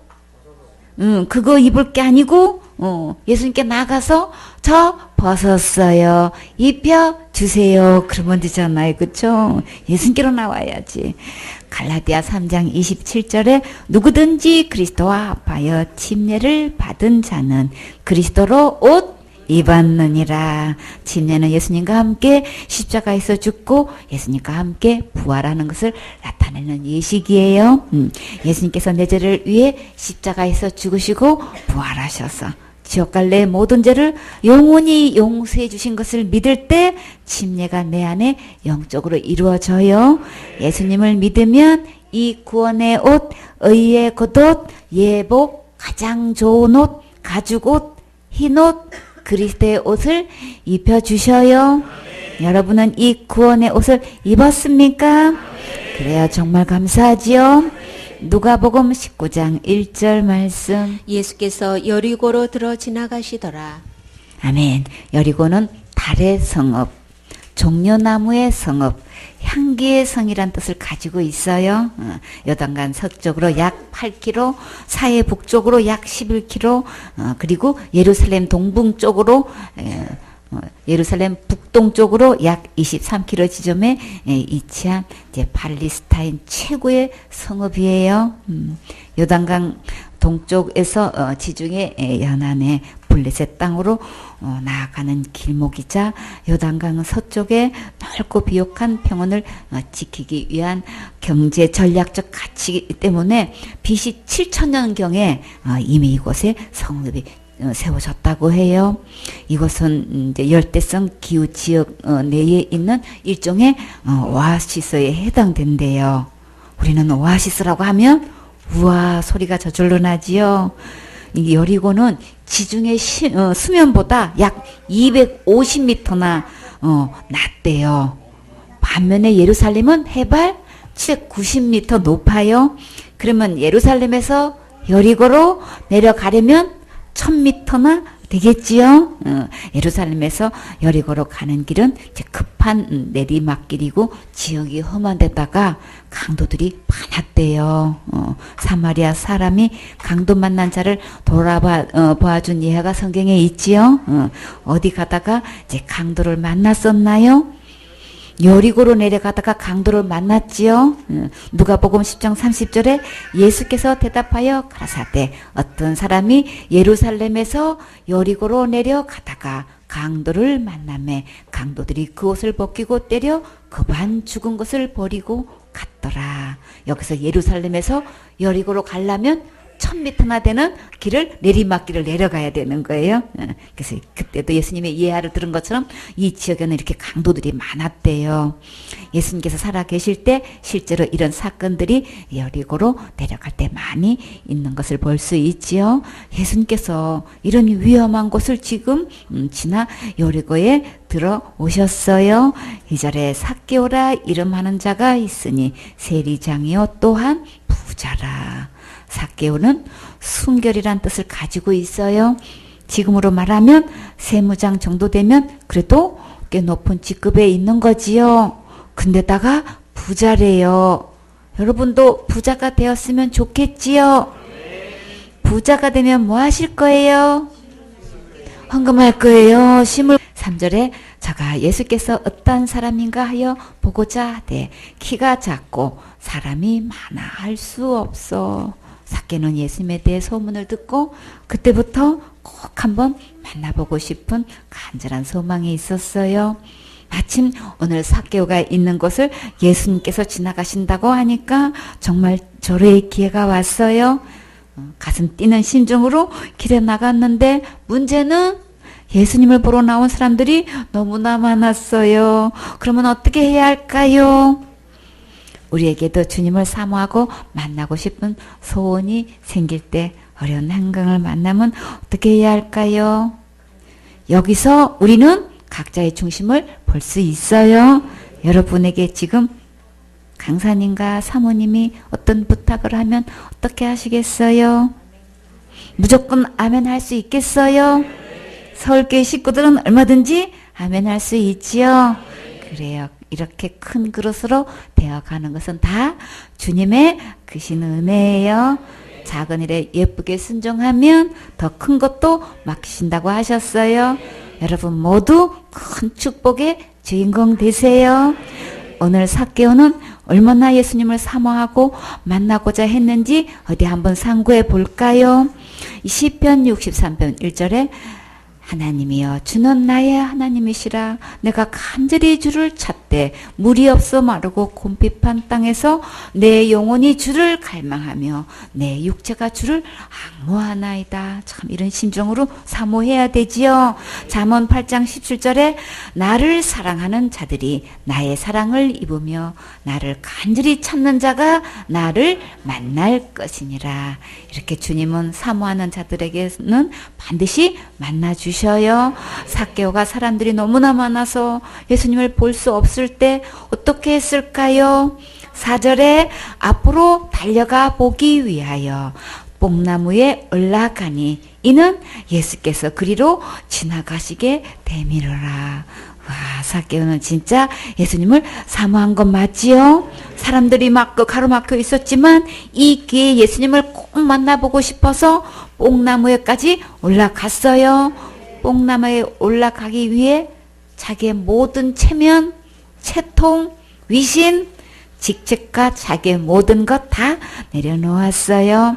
[SPEAKER 1] 그거 입을 게 아니고 예수님께 나가서 저 벗었어요. 입혀주세요. 그러면 되잖아요. 그쵸? 예수님께로 나와야지. 갈라디아 3장 27절에 누구든지 그리스도와 합하여 침례를 받은 자는 그리스도로 옷 입었느니라. 침례는 예수님과 함께 십자가에서 죽고 예수님과 함께 부활하는 것을 나타내는 예식이에요. 예수님께서 내 죄를 위해 십자가에서 죽으시고 부활하셔서 지옥 갈 내 모든 죄를 영원히 용서해 주신 것을 믿을 때 침례가 내 안에 영적으로 이루어져요. 예수님을 믿으면 이 구원의 옷, 의의 겉옷, 예복, 가장 좋은 옷, 가죽옷, 흰옷, 그리스도의 옷을 입혀주셔요. 여러분은 이 구원의 옷을 입었습니까? 그래야 정말 감사하지요. 누가복음 19장 1절 말씀.
[SPEAKER 2] 예수께서 여리고로 들어 지나가시더라.
[SPEAKER 1] 아멘. 여리고는 달의 성읍, 종려나무의 성읍, 향기의 성이란 뜻을 가지고 있어요. 요단강 서쪽으로 약 8km, 사해 북쪽으로 약 11km, 그리고 예루살렘 동북쪽으로 예루살렘 북동쪽으로 약 23km 지점에 위치한 이제 팔레스타인 최고의 성읍이에요. 요단강 동쪽에서 지중해 연안의 블레셋 땅으로 나아가는 길목이자 요단강 서쪽에 넓고 비옥한 평원을 지키기 위한 경제 전략적 가치 때문에 BC 7000년경에 이미 이곳에 성읍이 세워졌다고 해요. 이곳은 이제 열대성 기후 지역 내에 있는 일종의 오아시스에 해당된대요. 우리는 오아시스라고 하면 우와 소리가 저절로 나지요. 이 여리고는 지중해 수면보다 약 250m나 낮대요. 반면에 예루살렘은 해발 790m 높아요. 그러면 예루살렘에서 여리고로 내려가려면 1000m나 되겠지요. 예루살렘에서 여리고로 가는 길은 급한 내리막길이고 지형이 험한 데다가 강도들이 많았대요. 사마리아 사람이 강도 만난 자를 돌아봐준 예화가 성경에 있지요. 어디 가다가 이제 강도를 만났었나요? 여리고로 내려가다가 강도를 만났지요. 누가복음 10장 30절에 예수께서 대답하여 가라사대 어떤 사람이 예루살렘에서 여리고로 내려가다가 강도를 만나매 강도들이 그 옷을 벗기고 때려 급한 죽은 것을 버리고 갔더라. 여기서 예루살렘에서 여리고로 가려면 1000m나 되는 길을 내리막길을 내려가야 되는 거예요. 그래서 그때도 예수님의 예화를 들은 것처럼 이 지역에는 이렇게 강도들이 많았대요. 예수님께서 살아 계실 때 실제로 이런 사건들이 여리고로 내려갈 때 많이 있는 것을 볼 수 있지요. 예수님께서 이런 위험한 곳을 지금 지나 여리고에 들어오셨어요. 2절에 삭개오라 이름하는 자가 있으니 세리장이요 또한 부자라. 삭개오는 순결이란 뜻을 가지고 있어요. 지금으로 말하면 세무장 정도 되면 그래도 꽤 높은 직급에 있는 거지요. 근데다가 부자래요. 여러분도 부자가 되었으면 좋겠지요. 부자가 되면 뭐 하실 거예요? 헌금할 거예요. 3절에 자가 예수께서 어떤 사람인가 하여 보고자 하되 키가 작고 사람이 많아 할 수 없어. 삭개는 예수님에 대해 소문을 듣고 그때부터 꼭 한번 만나보고 싶은 간절한 소망이 있었어요. 마침 오늘 삭개오가 있는 곳을 예수님께서 지나가신다고 하니까 정말 절호의 기회가 왔어요. 가슴 뛰는 심정으로 길에 나갔는데 문제는 예수님을 보러 나온 사람들이 너무나 많았어요. 그러면 어떻게 해야 할까요? 우리에게도 주님을 사모하고 만나고 싶은 소원이 생길 때 어려운 환경을 만나면 어떻게 해야 할까요? 여기서 우리는 각자의 중심을 볼 수 있어요. 여러분에게 지금 강사님과 사모님이 어떤 부탁을 하면 어떻게 하시겠어요? 무조건 아멘 할 수 있겠어요? 서울교회 식구들은 얼마든지 아멘 할 수 있지요. 그래요. 이렇게 큰 그릇으로 되어가는 것은 다 주님의 크신 은혜예요. 작은 일에 예쁘게 순종하면 더 큰 것도 맡기신다고 하셨어요. 여러분 모두 큰 축복의 주인공 되세요. 오늘 삭개오는 얼마나 예수님을 사모하고 만나고자 했는지 어디 한번 상고해 볼까요? 시편 63편 1절에 하나님이여 주는 나의 하나님이시라. 내가 간절히 주를 찾되 물이 없어 마르고 곰핍한 땅에서 내 영혼이 주를 갈망하며 내 육체가 주를 앙모하나이다. 참 이런 심정으로 사모해야 되지요. 잠언 8장 17절에 나를 사랑하는 자들이 나의 사랑을 입으며 나를 간절히 찾는 자가 나를 만날 것이니라. 이렇게 주님은 사모하는 자들에게는 반드시 만나주셔요. 삭개오가 사람들이 너무나 많아서 예수님을 볼 수 없을 때 어떻게 했을까요? 4절에 앞으로 달려가 보기 위하여 뽕나무에 올라가니 이는 예수께서 그리로 지나가시게 되미르라. 와, 삭개오는 진짜 예수님을 사모한 건 맞지요? 사람들이 막 가로막혀 있었지만 이 기회에 예수님을 꼭 만나보고 싶어서 뽕나무에까지 올라갔어요. 뽕나무에 올라가기 위해 자기의 모든 체면, 채통, 위신, 직책과 자기의 모든 것 다 내려놓았어요.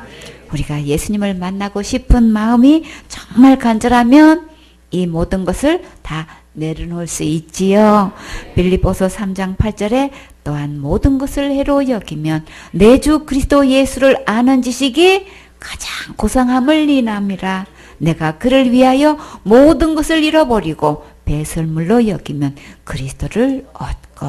[SPEAKER 1] 우리가 예수님을 만나고 싶은 마음이 정말 간절하면 이 모든 것을 다 내려놓을 수 있지요. 빌립보서 3장 8절에 또한 모든 것을 해로 여기면 내 주 그리스도 예수를 아는 지식이 가장 고상함을 인함이라. 내가 그를 위하여 모든 것을 잃어버리고 배설물로 여기면 그리스도를 얻고.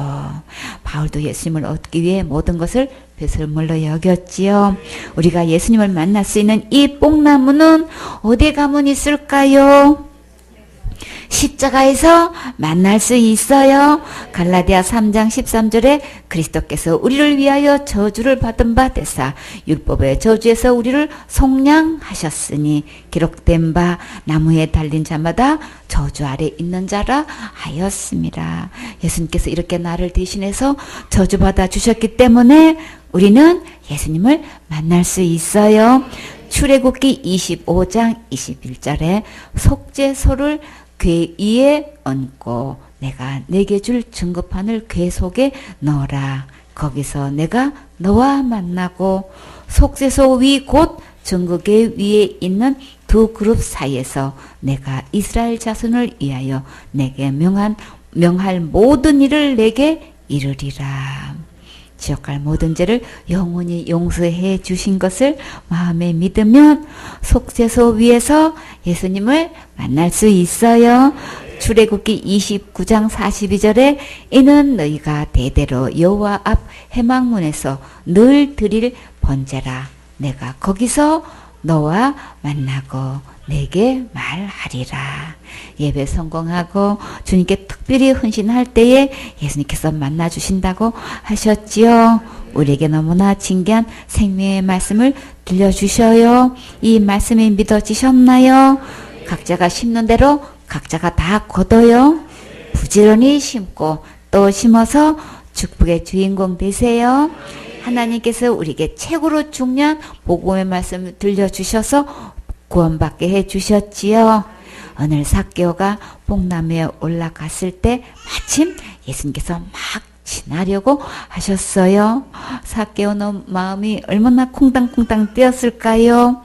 [SPEAKER 1] 바울도 예수님을 얻기 위해 모든 것을 배설물로 여겼지요. 우리가 예수님을 만날 수 있는 이 뽕나무는 어디에 가면 있을까요? 십자가에서 만날 수 있어요. 갈라디아 3장 13절에 그리스도께서 우리를 위하여 저주를 받은 바 되사 율법의 저주에서 우리를 속량하셨으니 기록된 바 나무에 달린 자마다 저주 아래 있는 자라 하였습니다. 예수님께서 이렇게 나를 대신해서 저주받아 주셨기 때문에 우리는 예수님을 만날 수 있어요. 출애굽기 25장 21절에 속죄소를 궤 위에 얹고 내가 내게 줄 증거판을 궤 속에 넣어라. 거기서 내가 너와 만나고 속죄소 위 곧 증거궤 위에 있는 두 그룹 사이에서 내가 이스라엘 자손을 위하여 내게 명할 모든 일을 내게 이르리라. 지옥 갈 모든 죄를 영원히 용서해 주신 것을 마음에 믿으면 속죄소 위에서 예수님을 만날 수 있어요. 출애굽기 29장 42절에 이는 너희가 대대로 여호와 앞 회막문에서 늘 드릴 번제라. 내가 거기서 너와 만나고 내게 말하리라. 예배 성공하고 주님께 특별히 헌신할 때에 예수님께서 만나주신다고 하셨지요. 우리에게 너무나 진귀한 생명의 말씀을 들려주셔요. 이 말씀이 믿어지셨나요? 각자가 심는 대로 각자가 다 거둬요. 부지런히 심고 또 심어서 축복의 주인공 되세요. 하나님께서 우리에게 최고로 중요한 복음의 말씀을 들려주셔서 구원받게 해주셨지요. 오늘 삭개오가 뽕나무에 올라갔을 때 마침 예수님께서 막 지나려고 하셨어요. 삭개오는 마음이 얼마나 콩당콩당 뛰었을까요?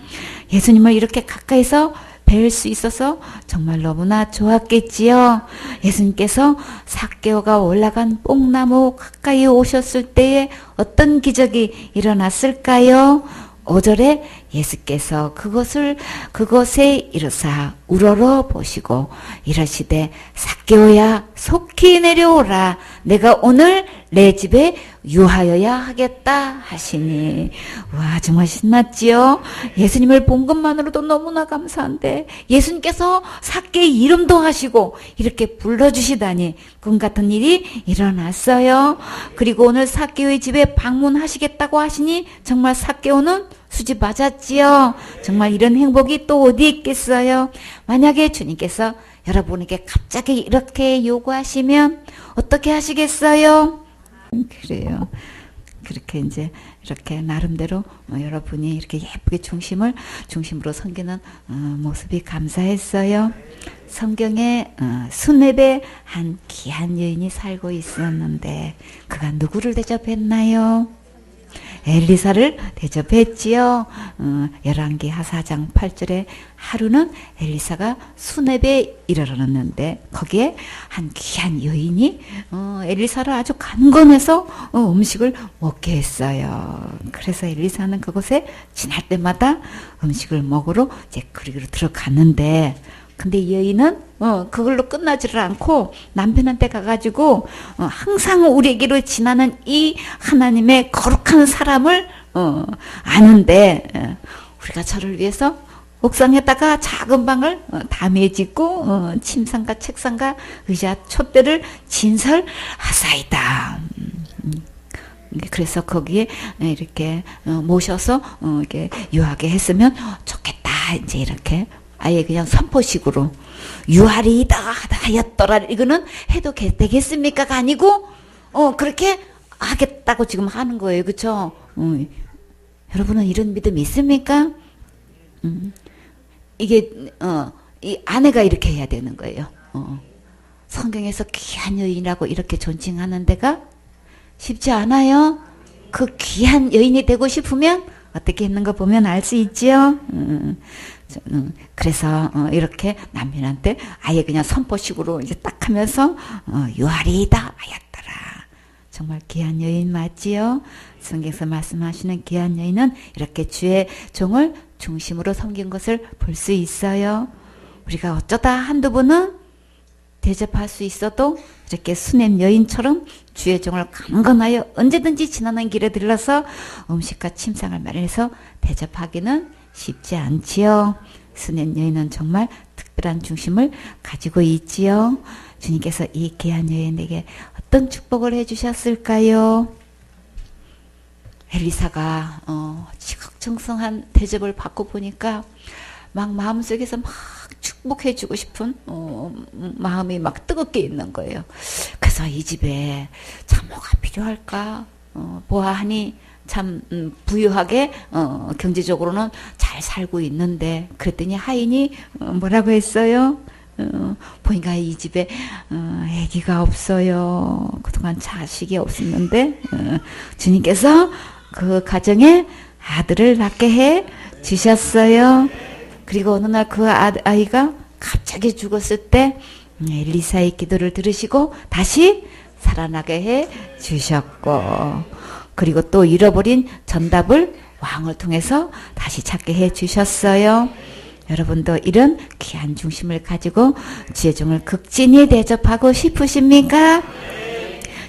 [SPEAKER 1] 예수님을 이렇게 가까이서 뵐 수 있어서 정말 너무나 좋았겠지요. 예수님께서 삭개오가 올라간 뽕나무 가까이 오셨을 때에 어떤 기적이 일어났을까요? 5절에 예수께서 그곳에 이르사 우러러 보시고 이러시되 삭개오야 속히 내려오라. 내가 오늘 내 집에 유하여야 하겠다 하시니. 와, 정말 신났지요. 예수님을 본 것만으로도 너무나 감사한데 예수님께서 삭개의 이름도 하시고 이렇게 불러주시다니 꿈 같은 일이 일어났어요. 그리고 오늘 삭개오의 집에 방문하시겠다고 하시니 정말 삭개오는 수지 맞았지요. 정말 이런 행복이 또 어디 있겠어요. 만약에 주님께서 여러분에게 갑자기 이렇게 요구하시면 어떻게 하시겠어요? 그래요. 그렇게 이제 이렇게 나름대로 여러분이 이렇게 예쁘게 중심으로 섬기는 모습이 감사했어요. 성경에 수렙에 한 귀한 여인이 살고 있었는데 그가 누구를 대접했나요? 엘리사를 대접했지요. 열왕기 하사장 8절에 하루는 엘리사가 수렙에 이르렀는데 거기에 한 귀한 여인이 엘리사를 아주 간건해서 음식을 먹게 했어요. 그래서 엘리사는 그곳에 지날 때마다 음식을 먹으러 이제 그리로 들어갔는데 근데 여인은 그걸로 끝나지를 않고 남편한테 가가지고 항상 우리에게로 지나는 이 하나님의 거룩한 사람을 아는데 우리가 저를 위해서 옥상에다가 작은 방을 담에 짓고 침상과 책상과 의자 촛대를 진설하사이다. 그래서 거기에 이렇게 모셔서 이렇게 유하게 했으면 좋겠다. 이제 이렇게 아예 그냥 선포식으로 유하리이다 하였더라. 이거는 해도 되겠습니까가 아니고 그렇게 하겠다고 지금 하는 거예요. 그렇죠? 여러분은 이런 믿음이 있습니까? 이게 이 아내가 이렇게 해야 되는 거예요. 성경에서 귀한 여인이라고 이렇게 존칭하는 데가 쉽지 않아요. 그 귀한 여인이 되고 싶으면 어떻게 했는 거 보면 알 수 있지요. 그래서 이렇게 남편한테 아예 그냥 선포식으로 이제 딱 하면서 유하리이다 하였더라. 정말 귀한 여인 맞지요? 성경에서 말씀하시는 귀한 여인은 이렇게 주의 종을 중심으로 섬긴 것을 볼 수 있어요. 우리가 어쩌다 한두 번은 대접할 수 있어도 이렇게 수냄 여인처럼 주의 종을 강건하여 언제든지 지나는 길에 들러서 음식과 침상을 마련해서 대접하기는 쉽지 않지요. 수냄 여인은 정말 특별한 중심을 가지고 있지요. 주님께서 이 귀한 여인에게 어떤 축복을 해주셨을까요? 엘리사가 지극정성한 대접을 받고 보니까 막 마음속에서 막 축복해주고 싶은 마음이 막 뜨겁게 있는 거예요. 그래서 이 집에 참 뭐가 필요할까 보아하니 참 부유하게 경제적으로는 잘 살고 있는데 그랬더니 하인이 뭐라고 했어요? 보니까 이 집에 아기가 없어요. 그동안 자식이 없었는데 주님께서 그 가정에 아들을 낳게 해 주셨어요. 그리고 어느 날 그 아이가 갑자기 죽었을 때 엘리사의 기도를 들으시고 다시 살아나게 해 주셨고 그리고 또 잃어버린 전답을 왕을 통해서 다시 찾게 해 주셨어요. 여러분도 이런 귀한 중심을 가지고 주의 종을 극진히 대접하고 싶으십니까?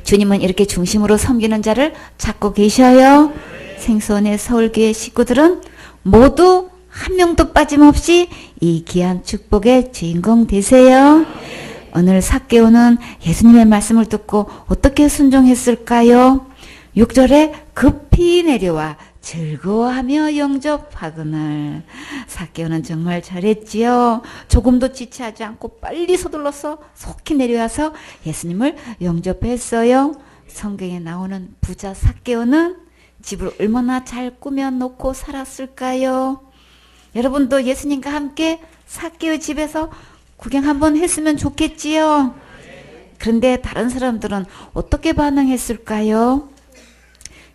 [SPEAKER 1] 주님은 이렇게 중심으로 섬기는 자를 찾고 계셔요. 생수원의 서울교회 식구들은 모두 한 명도 빠짐없이 이 귀한 축복의 주인공 되세요. 오늘 삭개오는 예수님의 말씀을 듣고 어떻게 순종했을까요? 6절에 급히 내려와 즐거워하며 영접하거늘. 삭개오는 정말 잘했지요. 조금도 지체하지 않고 빨리 서둘러서 속히 내려와서 예수님을 영접했어요. 성경에 나오는 부자 삭개오는 집을 얼마나 잘 꾸며놓고 살았을까요? 여러분도 예수님과 함께 삭개오 집에서 구경 한번 했으면 좋겠지요. 그런데 다른 사람들은 어떻게 반응했을까요?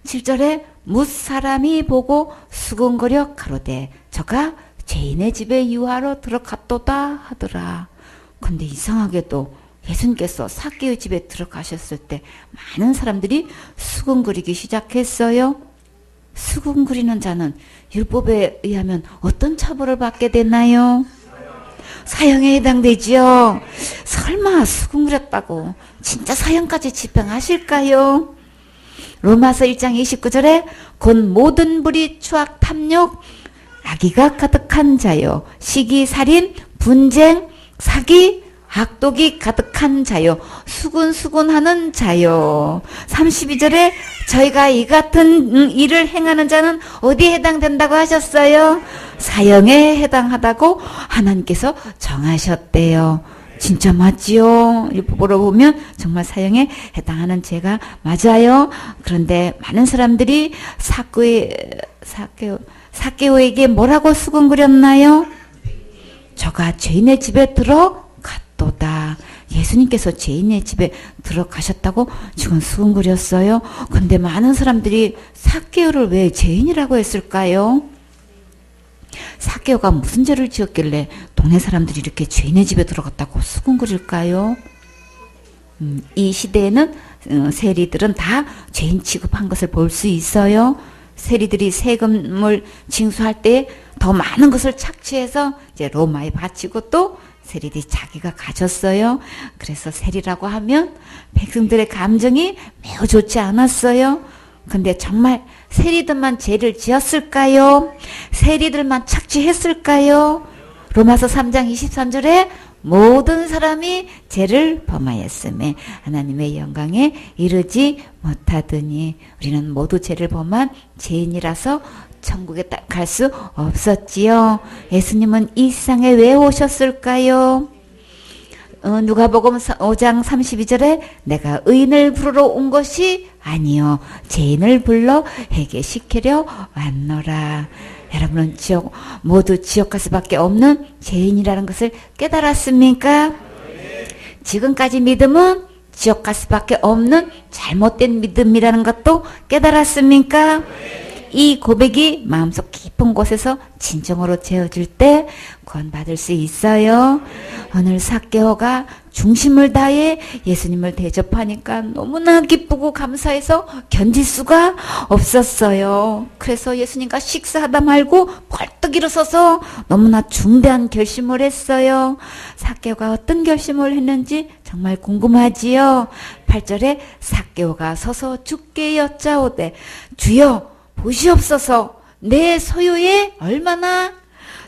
[SPEAKER 1] 7절에 뭇사람이 보고 수군거려 가로되 저가 죄인의 집에 유하러 들어갔도다 하더라. 근데 이상하게도 예수님께서 삭개오 집에 들어가셨을 때 많은 사람들이 수군거리기 시작했어요. 수군거리는 자는 율법에 의하면 어떤 처벌을 받게 되나요? 사형에 해당되지요. 설마 수군거렸다고 진짜 사형까지 집행하실까요? 로마서 1장 29절에 곧 모든 불의, 추악, 탐욕, 악의가 가득한 자요. 시기, 살인, 분쟁, 사기, 악독이 가득한 자요. 수군수군하는 자요. 32절에 저희가 이 같은 일을 행하는 자는 어디에 해당된다고 하셨어요? 사형에 해당하다고 하나님께서 정하셨대요. 진짜 맞지요? 율법으로 보면 정말 사형에 해당하는 죄가 맞아요. 그런데 많은 사람들이 삭개오에게 뭐라고 수군거렸나요? 저가 죄인의 집에 들어갔도다. 예수님께서 죄인의 집에 들어가셨다고 지금 수군거렸어요. 근데 많은 사람들이 삭개오를 왜 죄인이라고 했을까요? 삭개오가 무슨 죄를 지었길래 동네 사람들이 이렇게 죄인의 집에 들어갔다고 수군거릴까요? 이 시대에는 세리들은 다 죄인 취급한 것을 볼 수 있어요. 세리들이 세금을 징수할 때 더 많은 것을 착취해서 이제 로마에 바치고 또 세리들이 자기가 가졌어요. 그래서 세리라고 하면 백성들의 감정이 매우 좋지 않았어요. 근데 정말 세리들만 죄를 지었을까요? 세리들만 착취했을까요? 로마서 3장 23절에 모든 사람이 죄를 범하였음에 하나님의 영광에 이르지 못하더니 우리는 모두 죄를 범한 죄인이라서 천국에 갈 수 없었지요. 예수님은 이 세상에 왜 오셨을까요? 누가복음 5장 32절에 내가 의인을 부르러 온 것이 아니요 죄인을 불러 회개시키려 왔노라. 여러분은 모두 지옥 갈 수밖에 없는 죄인이라는 것을 깨달았습니까? 지금까지 믿음은 지옥 갈 수밖에 없는 잘못된 믿음이라는 것도 깨달았습니까? 이 고백이 마음속 깊은 곳에서 진정으로 재어질 때 구원받을 수 있어요. 오늘 삭개오가 중심을 다해 예수님을 대접하니까 너무나 기쁘고 감사해서 견딜 수가 없었어요. 그래서 예수님과 식사하다 말고 벌떡 일어서서 너무나 중대한 결심을 했어요. 삭개오가 어떤 결심을 했는지 정말 궁금하지요. 8절에 삭개오가 서서 주께 여짜오되 주여 보시옵소서 내 소유의 얼마나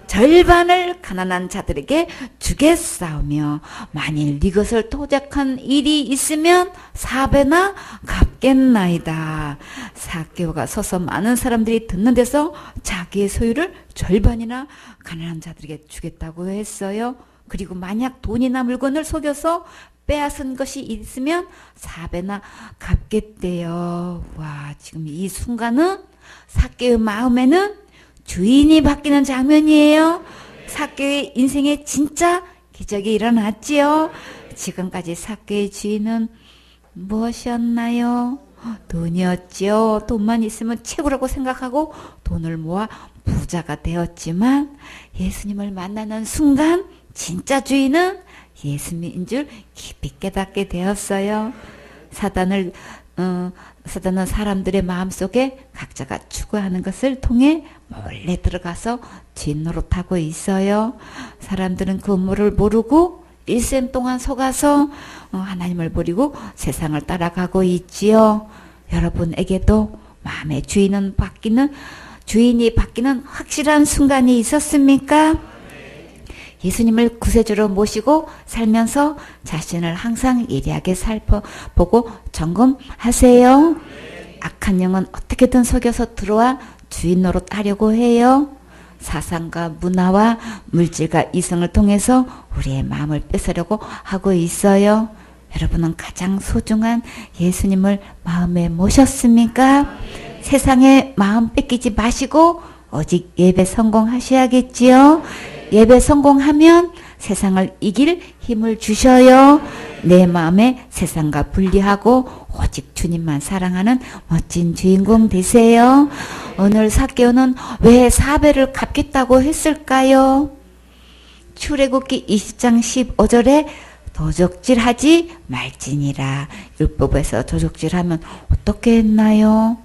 [SPEAKER 1] 절반을 가난한 자들에게 주겠사오며 만일 이것을 토작한 일이 있으면 4배나 갚겠나이다. 삭개오가 서서 많은 사람들이 듣는 데서 자기의 소유를 절반이나 가난한 자들에게 주겠다고 했어요. 그리고 만약 돈이나 물건을 속여서 빼앗은 것이 있으면 4배나 갚겠대요. 와, 지금 이 순간은 삭개오의 마음에는 주인이 바뀌는 장면이에요. 삭개오의 인생에 진짜 기적이 일어났지요. 지금까지 삭개오의 주인은 무엇이었나요? 돈이었지요. 돈만 있으면 최고라고 생각하고 돈을 모아 부자가 되었지만 예수님을 만나는 순간 진짜 주인은 예수님인 줄 깊이 깨닫게 되었어요. 사단을 사단은 사람들의 마음속에 각자가 추구하는 것을 통해 몰래 들어가서 뒷노릇하고 있어요. 사람들은 그 음모를 모르고 일생 동안 속아서 하나님을 버리고 세상을 따라가고 있지요. 여러분에게도 마음의 주인이 바뀌는 확실한 순간이 있었습니까? 예수님을 구세주로 모시고 살면서 자신을 항상 예리하게 살펴보고 점검하세요. 악한 영은 어떻게든 속여서 들어와 주인 노릇하려고 해요. 사상과 문화와 물질과 이성을 통해서 우리의 마음을 뺏으려고 하고 있어요. 여러분은 가장 소중한 예수님을 마음에 모셨습니까? 세상에 마음 뺏기지 마시고 오직 예배 성공하셔야겠지요. 예배 성공하면 세상을 이길 힘을 주셔요. 내 마음에 세상과 분리하고 오직 주님만 사랑하는 멋진 주인공 되세요. 오늘 삭개오는 왜 4배를 갚겠다고 했을까요? 출애굽기 20장 15절에 도적질하지 말지니라. 율법에서 도적질하면 어떻게 했나요?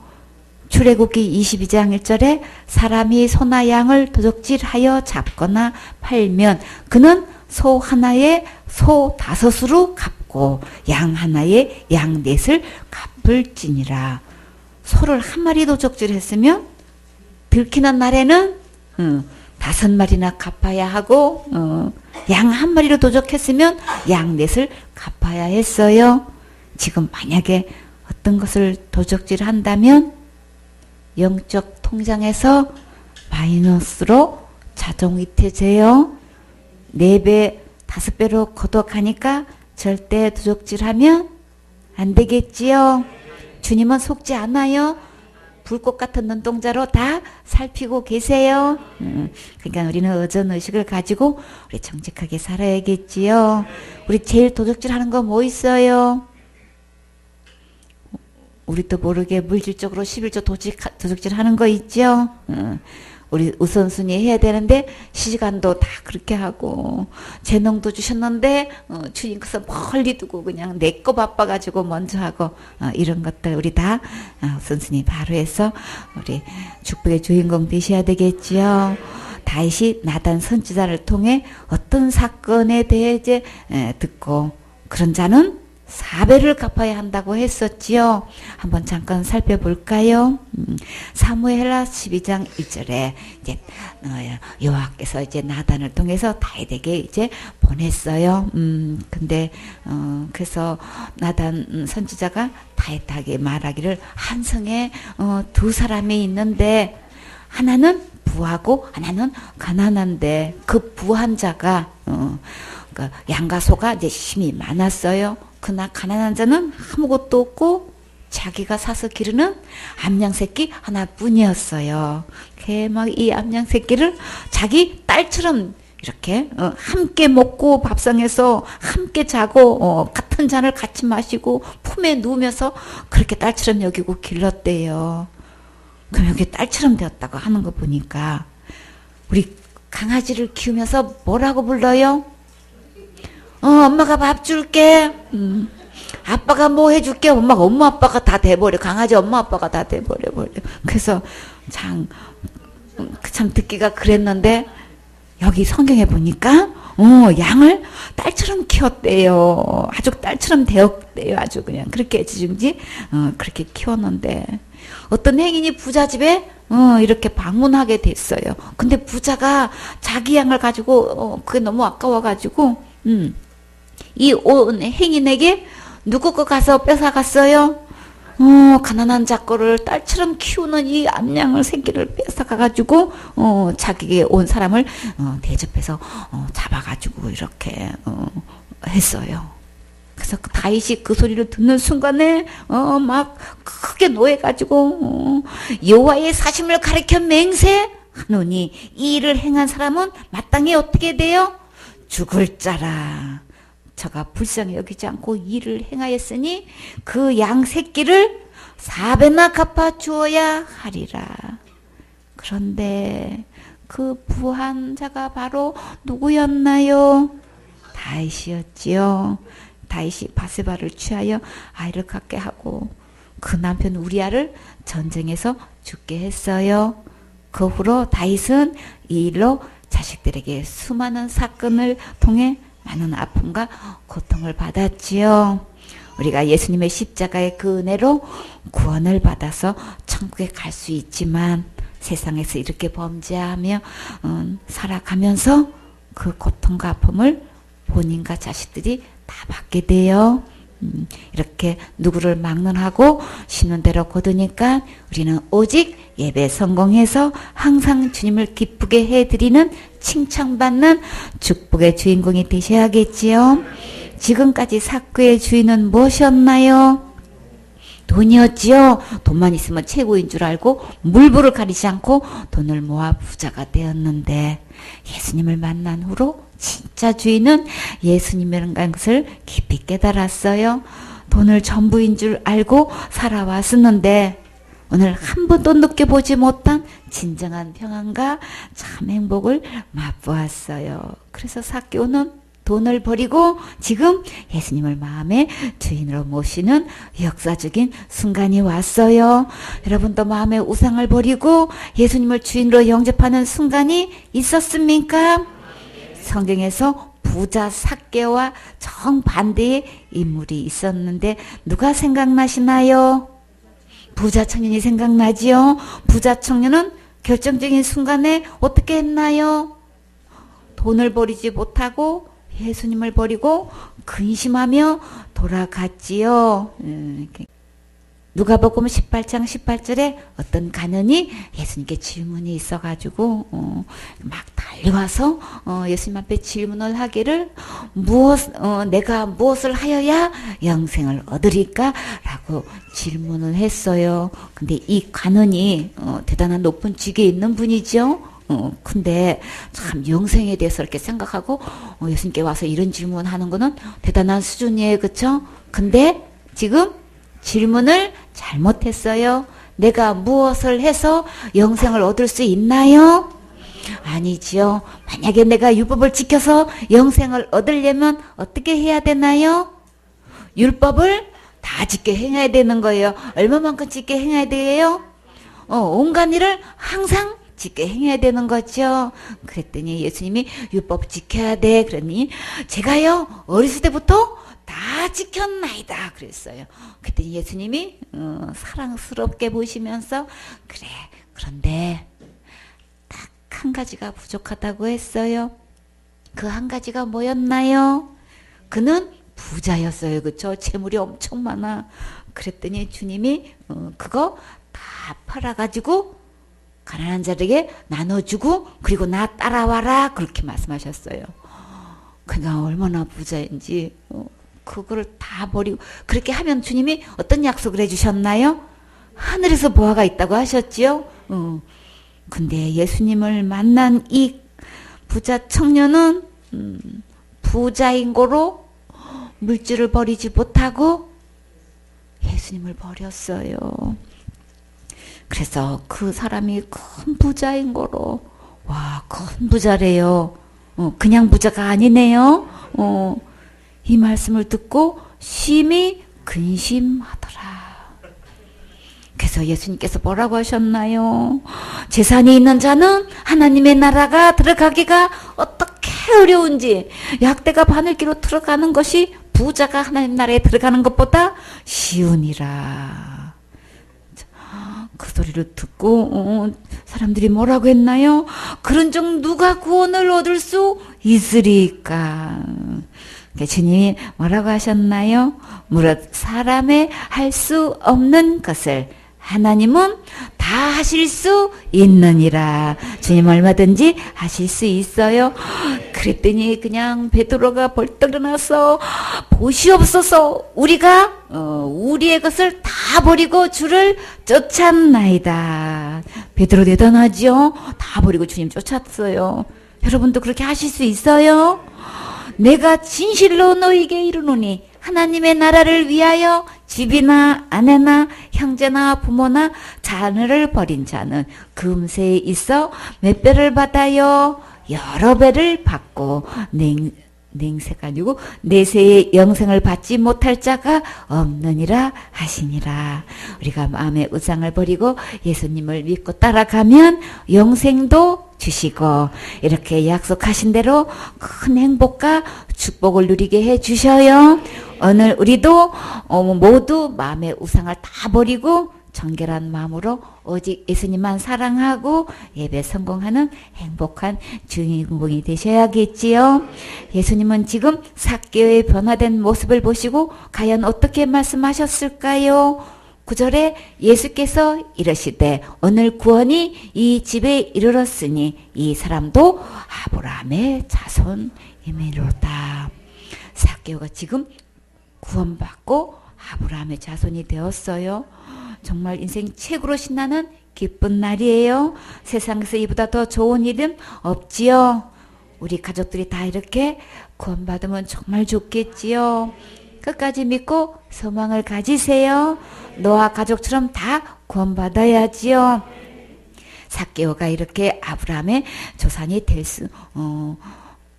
[SPEAKER 1] 출애굽기 22장 1절에 사람이 소나 양을 도적질하여 잡거나 팔면 그는 소 하나에 소 5으로 갚고 양 하나에 양 4을 갚을지니라. 소를 한 마리 도적질했으면 들키는 날에는 5마리나 갚아야 하고 양 한 마리로 도적했으면 양 4을 갚아야 했어요. 지금 만약에 어떤 것을 도적질한다면 영적 통장에서 마이너스로 자동이체돼요. 4배, 5배로 거둬가니까 절대 도적질하면 안 되겠지요. 주님은 속지 않아요. 불꽃 같은 눈동자로 다 살피고 계세요. 그러니까 우리는 의존의식을 가지고 우리 정직하게 살아야겠지요. 우리 제일 도적질하는 거 뭐 있어요? 우리도 모르게 물질적으로 11조 도적질하는 거 있죠. 우리 우선순위 해야 되는데 시간도 다 그렇게 하고 재능도 주셨는데 주님께서 멀리 두고 그냥 내 거 바빠가지고 먼저 하고 이런 것들 우리 다 우선순위 바로 해서 우리 축복의 주인공 되셔야 되겠지요. 다윗이 나단 선지자를 통해 어떤 사건에 대해 이제 듣고 그런 자는 4배를 갚아야 한다고 했었지요. 한번 잠깐 살펴볼까요? 사무엘하 12장 1절에 이제 여호와께서 이제 나단을 통해서 다윗에게 이제 보냈어요. 근데 그래서 나단 선지자가 다윗에게 말하기를 한 성에 2사람이 있는데 하나는 부하고 하나는 가난한데 그 부한 자가 그 양과 소가 이제 힘이 많았어요. 그러나 가난한 자는 아무것도 없고 자기가 사서 기르는 암양 새끼 하나뿐이었어요. 막 이 암양 새끼를 자기 딸처럼 이렇게 함께 먹고 밥상에서 함께 자고 같은 잔을 같이 마시고 품에 누우면서 그렇게 딸처럼 여기고 길렀대요. 그럼 여기 딸처럼 되었다고 하는 거 보니까 우리 강아지를 키우면서 뭐라고 불러요? 엄마가 밥 줄게. 아빠가 뭐 해줄게. 엄마 아빠가 다 돼버려. 강아지 엄마 아빠가 다 돼버려. 그래서 참 듣기가 그랬는데 여기 성경에 보니까 양을 딸처럼 키웠대요. 아주 딸처럼 되었대요. 아주 그냥 그렇게 지중지 그렇게 키웠는데 어떤 행인이 부자 집에 이렇게 방문하게 됐어요. 근데 부자가 자기 양을 가지고 그게 너무 아까워가지고 이 온 행인에게 누구 거 가서 뺏어갔어요? 가난한 자거를 딸처럼 키우는 이 암양을 새끼를 뺏어가가지고 자기에게 온 사람을 대접해서 잡아가지고 이렇게 했어요. 그래서 다윗이 그 소리를 듣는 순간에 막 크게 노해가지고 여호와의 사심을 가리켜 맹세하노니 이 일을 행한 사람은 마땅히 어떻게 돼요? 죽을 자라. 저가 불쌍히 여기지 않고 일을 행하였으니 그 양 새끼를 4배나 갚아 주어야 하리라. 그런데 그 부한 자가 바로 누구였나요? 다윗이었지요. 다윗이 바세바를 취하여 아이를 갖게 하고 그 남편 우리아를 전쟁에서 죽게 했어요. 그 후로 다윗은 이 일로 자식들에게 수많은 사건을 통해 많은 아픔과 고통을 받았지요. 우리가 예수님의 십자가의 그 은혜로 구원을 받아서 천국에 갈 수 있지만 세상에서 이렇게 범죄하며 살아가면서 그 고통과 아픔을 본인과 자식들이 다 받게 돼요. 이렇게 누구를 막론하고 심는 대로 거두니까 우리는 오직 예배 성공해서 항상 주님을 기쁘게 해드리는 칭찬받는 축복의 주인공이 되셔야겠지요. 지금까지 사구의 주인은 무엇이었나요? 돈이었지요. 돈만 있으면 최고인 줄 알고 물불을 가리지 않고 돈을 모아 부자가 되었는데 예수님을 만난 후로 진짜 주인은 예수님이라는 것을 깊이 깨달았어요. 돈을 전부인 줄 알고 살아왔었는데 오늘 한 번도 느껴보지 못한 진정한 평안과 참 행복을 맛보았어요. 그래서 삭개오는 돈을 버리고 지금 예수님을 마음의 주인으로 모시는 역사적인 순간이 왔어요. 여러분도 마음의 우상을 버리고 예수님을 주인으로 영접하는 순간이 있었습니까? 성경에서 부자 삭개와 정반대의 인물이 있었는데 누가 생각나시나요? 부자 청년이 생각나지요? 부자 청년은 결정적인 순간에 어떻게 했나요? 돈을 버리지 못하고 예수님을 버리고 근심하며 돌아갔지요. 누가복음 18장 18절에 어떤 가난이 예수님께 질문이 있어가지고 막 달려와서 예수님 앞에 질문을 하기를 내가 무엇을 하여야 영생을 얻으리까? 라고 질문을 했어요. 근데 이 가난이 대단한 높은 직에 있는 분이죠. 근데 참 영생에 대해서 이렇게 생각하고 예수님께 와서 이런 질문하는 거는 대단한 수준이에요. 그쵸? 근데 지금 질문을 잘못했어요. 내가 무엇을 해서 영생을 얻을 수 있나요? 아니지요. 만약에 내가 율법을 지켜서 영생을 얻으려면 어떻게 해야 되나요? 율법을 다 지켜 행해야 되는 거예요. 얼마만큼 지켜 행해야 돼요? 온갖 일을 항상 지켜 행해야 되는 거죠. 그랬더니 예수님이 율법 지켜야 돼. 그러니 제가요 어렸을 때부터 다 지켰나이다 그랬어요. 그랬더니 예수님이 사랑스럽게 보시면서 그래 그런데 딱 한 가지가 부족하다고 했어요. 그 한 가지가 뭐였나요? 그는 부자였어요. 그쵸? 재물이 엄청 많아. 그랬더니 주님이 그거 다 팔아가지고 가난한 자들에게 나눠주고 그리고 나 따라와라 그렇게 말씀하셨어요. 그가 얼마나 부자인지 그거를 다 버리고 그렇게 하면 주님이 어떤 약속을 해주셨나요? 하늘에서 보화가 있다고 하셨지요. 근데 예수님을 만난 이 부자 청년은 부자인 거로 물질을 버리지 못하고 예수님을 버렸어요. 그래서 그 사람이 큰 부자인 거로 와, 큰 부자래요. 그냥 부자가 아니네요. 이 말씀을 듣고 심히 근심하더라. 그래서 예수님께서 뭐라고 하셨나요? 재산이 있는 자는 하나님의 나라가 들어가기가 어떻게 어려운지 약대가 바늘기로 들어가는 것이 부자가 하나님 나라에 들어가는 것보다 쉬우니라. 그 소리를 듣고 사람들이 뭐라고 했나요? 그런 종 누가 구원을 얻을 수 있으리까? 주님이 뭐라고 하셨나요? 무릇 사람의 할 수 없는 것을 하나님은 다 하실 수 있느니라. 주님 얼마든지 하실 수 있어요. 그랬더니 그냥 베드로가 벌떡 일어나서 보시옵소서 우리가 우리의 것을 다 버리고 주를 쫓았나이다. 베드로 대단하죠? 다 버리고 주님 쫓았어요. 여러분도 그렇게 하실 수 있어요? 내가 진실로 너희에게 이르노니 하나님의 나라를 위하여 집이나 아내나 형제나 부모나 자녀를 버린 자는 금세에 있어 몇 배를 받아요? 여러 배를 받고 냉세가 아니고 내세의 영생을 받지 못할 자가 없느니라 하시니라. 우리가 마음의 우상을 버리고 예수님을 믿고 따라가면 영생도 주시고 이렇게 약속하신 대로 큰 행복과 축복을 누리게 해 주셔요. 오늘 우리도 모두 마음의 우상을 다 버리고 정결한 마음으로 오직 예수님만 사랑하고 예배 성공하는 행복한 주인공이 되셔야겠지요. 예수님은 지금 삭개오의 변화된 모습을 보시고 과연 어떻게 말씀하셨을까요? 9절에 예수께서 이르시되 오늘 구원이 이 집에 이르렀으니 이 사람도 아브라함의 자손이미로다. 삭개오가 지금 구원받고 아브라함의 자손이 되었어요. 정말 인생 최고로 신나는 기쁜 날이에요. 세상에서 이보다 더 좋은 일은 없지요. 우리 가족들이 다 이렇게 구원받으면 정말 좋겠지요. 끝까지 믿고 소망을 가지세요. 노아 가족처럼 다 구원받아야지요. 삭개오가 이렇게 아브라함의 조상이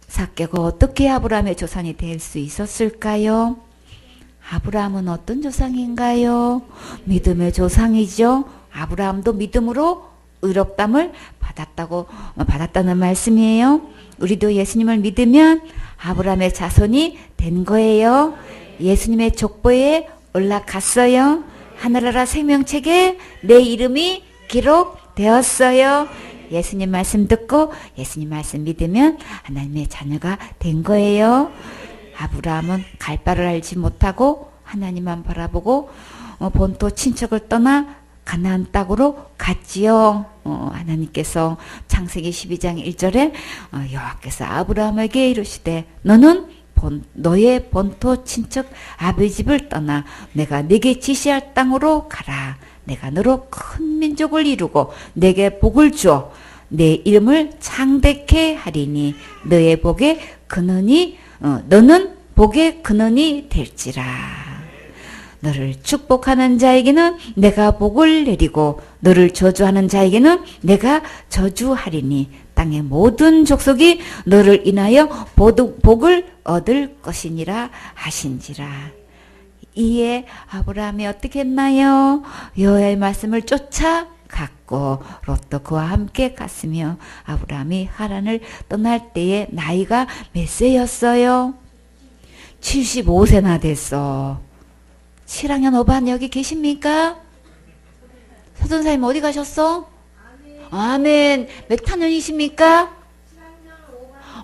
[SPEAKER 1] 삭개오가 어떻게 아브라함의 조상이 될 수 있었을까요? 아브라함은 어떤 조상인가요? 믿음의 조상이죠. 아브라함도 믿음으로 의롭담을 받았다는 말씀이에요. 우리도 예수님을 믿으면 아브라함의 자손이 된 거예요. 예수님의 족보에 올라갔어요. 하늘나라 생명책에 내 이름이 기록되었어요. 예수님 말씀 듣고 예수님 말씀 믿으면 하나님의 자녀가 된 거예요. 아브라함은 갈 바를 알지 못하고 하나님만 바라보고 본토 친척을 떠나 가나안 땅으로 갔지요. 하나님께서 창세기 12장 1절에 여호와께서 아브라함에게 이르시되 너는 너의 본토 친척 아버지 집을 떠나 내가 네게 지시할 땅으로 가라. 내가 너로 큰 민족을 이루고 내게 복을 주어 내 이름을 창대케 하리니 너의 복에 근원이 너는 복의 근원이 될지라. 너를 축복하는 자에게는 내가 복을 내리고 너를 저주하는 자에게는 내가 저주하리니 땅의 모든 족속이 너를 인하여 복을 얻을 것이니라 하신지라. 이에 아브라함이 어떻게 했나요? 여호와의 말씀을 쫓아갔고 롯도 그와 함께 갔으며 아브라함이 하란을 떠날 때에 나이가 몇 세였어요? 75세나 됐어. 7학년 5반 여기 계십니까? 서전사님 어디 가셨어? 아멘. 몇 학년이십니까?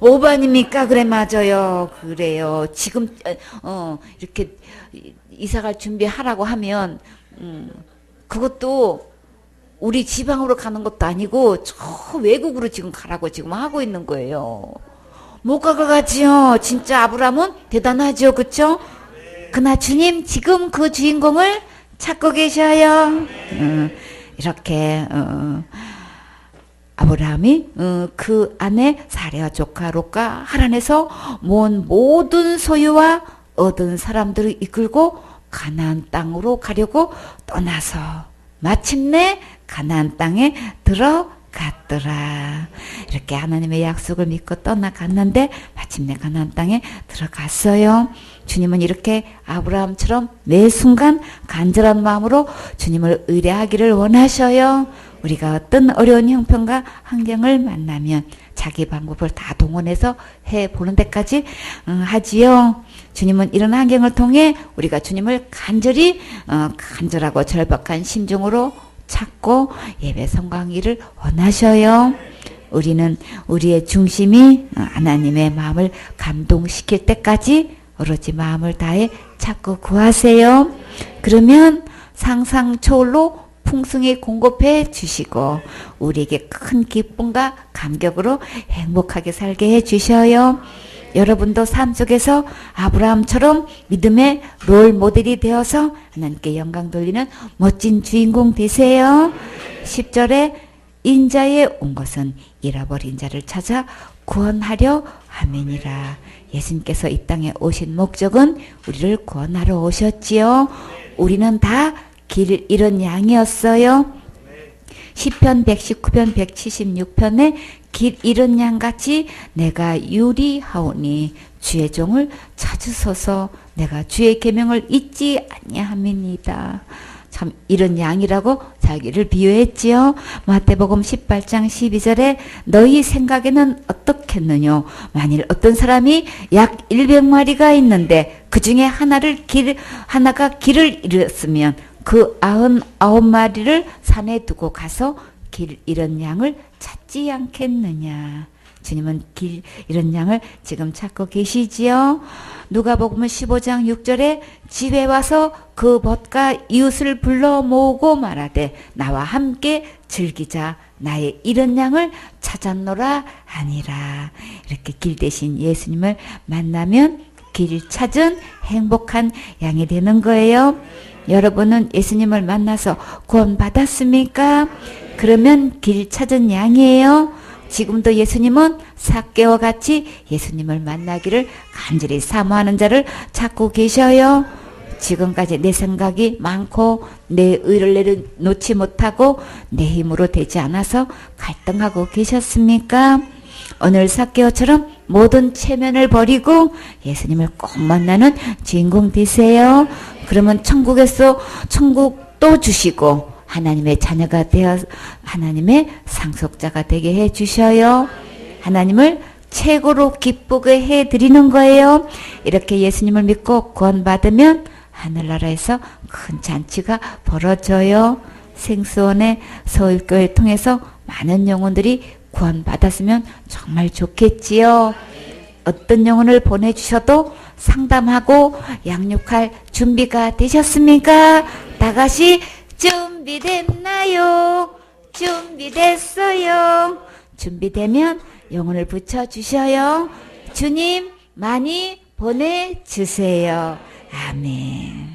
[SPEAKER 1] 5반입니까? 그래 맞아요. 그래요. 지금 이렇게 이사갈 준비하라고 하면 그것도 우리 지방으로 가는 것도 아니고 저 외국으로 지금 가라고 지금 하고 있는 거예요. 못 가지요. 진짜 아브라함은 대단하죠. 그쵸? 그러나 주님 지금 그 주인공을 찾고 계셔요. 이렇게 아브라함이 그 아내 사레와 조카 롯과 하란에서 모은 모든 소유와 얻은 사람들을 이끌고 가나안 땅으로 가려고 떠나서 마침내 가나안 땅에 들어갔더라. 이렇게 하나님의 약속을 믿고 떠나갔는데 마침내 가나안 땅에 들어갔어요. 주님은 이렇게 아브라함처럼 매 순간 간절한 마음으로 주님을 의뢰하기를 원하셔요. 우리가 어떤 어려운 형편과 환경을 만나면 자기 방법을 다 동원해서 해보는 데까지 하지요. 주님은 이런 환경을 통해 우리가 주님을 간절하고 절박한 심정으로 찾고 예배 성공하기를 원하셔요. 우리는 우리의 중심이 하나님의 마음을 감동시킬 때까지 오로지 마음을 다해 찾고 구하세요. 그러면 상상 초월로 풍성히 공급해 주시고 우리에게 큰 기쁨과 감격으로 행복하게 살게 해 주셔요. 여러분도 삶 속에서 아브라함처럼 믿음의 롤 모델이 되어서 하나님께 영광 돌리는 멋진 주인공 되세요. 10절에 인자에 온 것은 잃어버린 자를 찾아 구원하려 함이니라. 예수님께서 이 땅에 오신 목적은 우리를 구원하러 오셨지요. 우리는 다 길 잃은 양이었어요. 시편 119편 176편에 길 잃은 양같이 내가 유리하오니 주의 종을 찾으소서. 내가 주의 계명을 잊지 아니함이니이다. 참 이런 양이라고 자기를 비유했지요. 마태복음 18장 12절에 너희 생각에는 어떻겠느냐. 만일 어떤 사람이 약 100마리가 있는데 그 중에 하나가 길을 잃었으면 그 99마리를 산에 두고 가서 길 잃은 양을 찾지 않겠느냐. 주님은 길 잃은 양을 지금 찾고 계시지요. 누가복음 15장 6절에 집에 와서 그 벗과 이웃을 불러 모으고 말하되 나와 함께 즐기자. 나의 잃은 양을 찾았노라 하니라. 이렇게 길 대신 예수님을 만나면 길 찾은 행복한 양이 되는 거예요. 여러분은 예수님을 만나서 구원 받았습니까? 그러면 길 찾은 양이에요. 지금도 예수님은 삭개와 같이 예수님을 만나기를 간절히 사모하는 자를 찾고 계셔요. 지금까지 내 생각이 많고 내 의를 내려놓지 못하고 내 힘으로 되지 않아서 갈등하고 계셨습니까? 오늘 삭개오처럼 모든 체면을 버리고 예수님을 꼭 만나는 주인공 되세요. 그러면 천국도 주시고 하나님의 자녀가 되어 하나님의 상속자가 되게 해 주셔요. 하나님을 최고로 기쁘게 해 드리는 거예요. 이렇게 예수님을 믿고 구원받으면 하늘나라에서 큰 잔치가 벌어져요. 생수원의 서울교회를 통해서 많은 영혼들이 구원받았으면 정말 좋겠지요. 어떤 영혼을 보내주셔도 상담하고 양육할 준비가 되셨습니까? 다같이 준비됐나요? 준비됐어요. 준비되면 영혼을 붙여주셔요. 주님 많이 보내주세요. 아멘.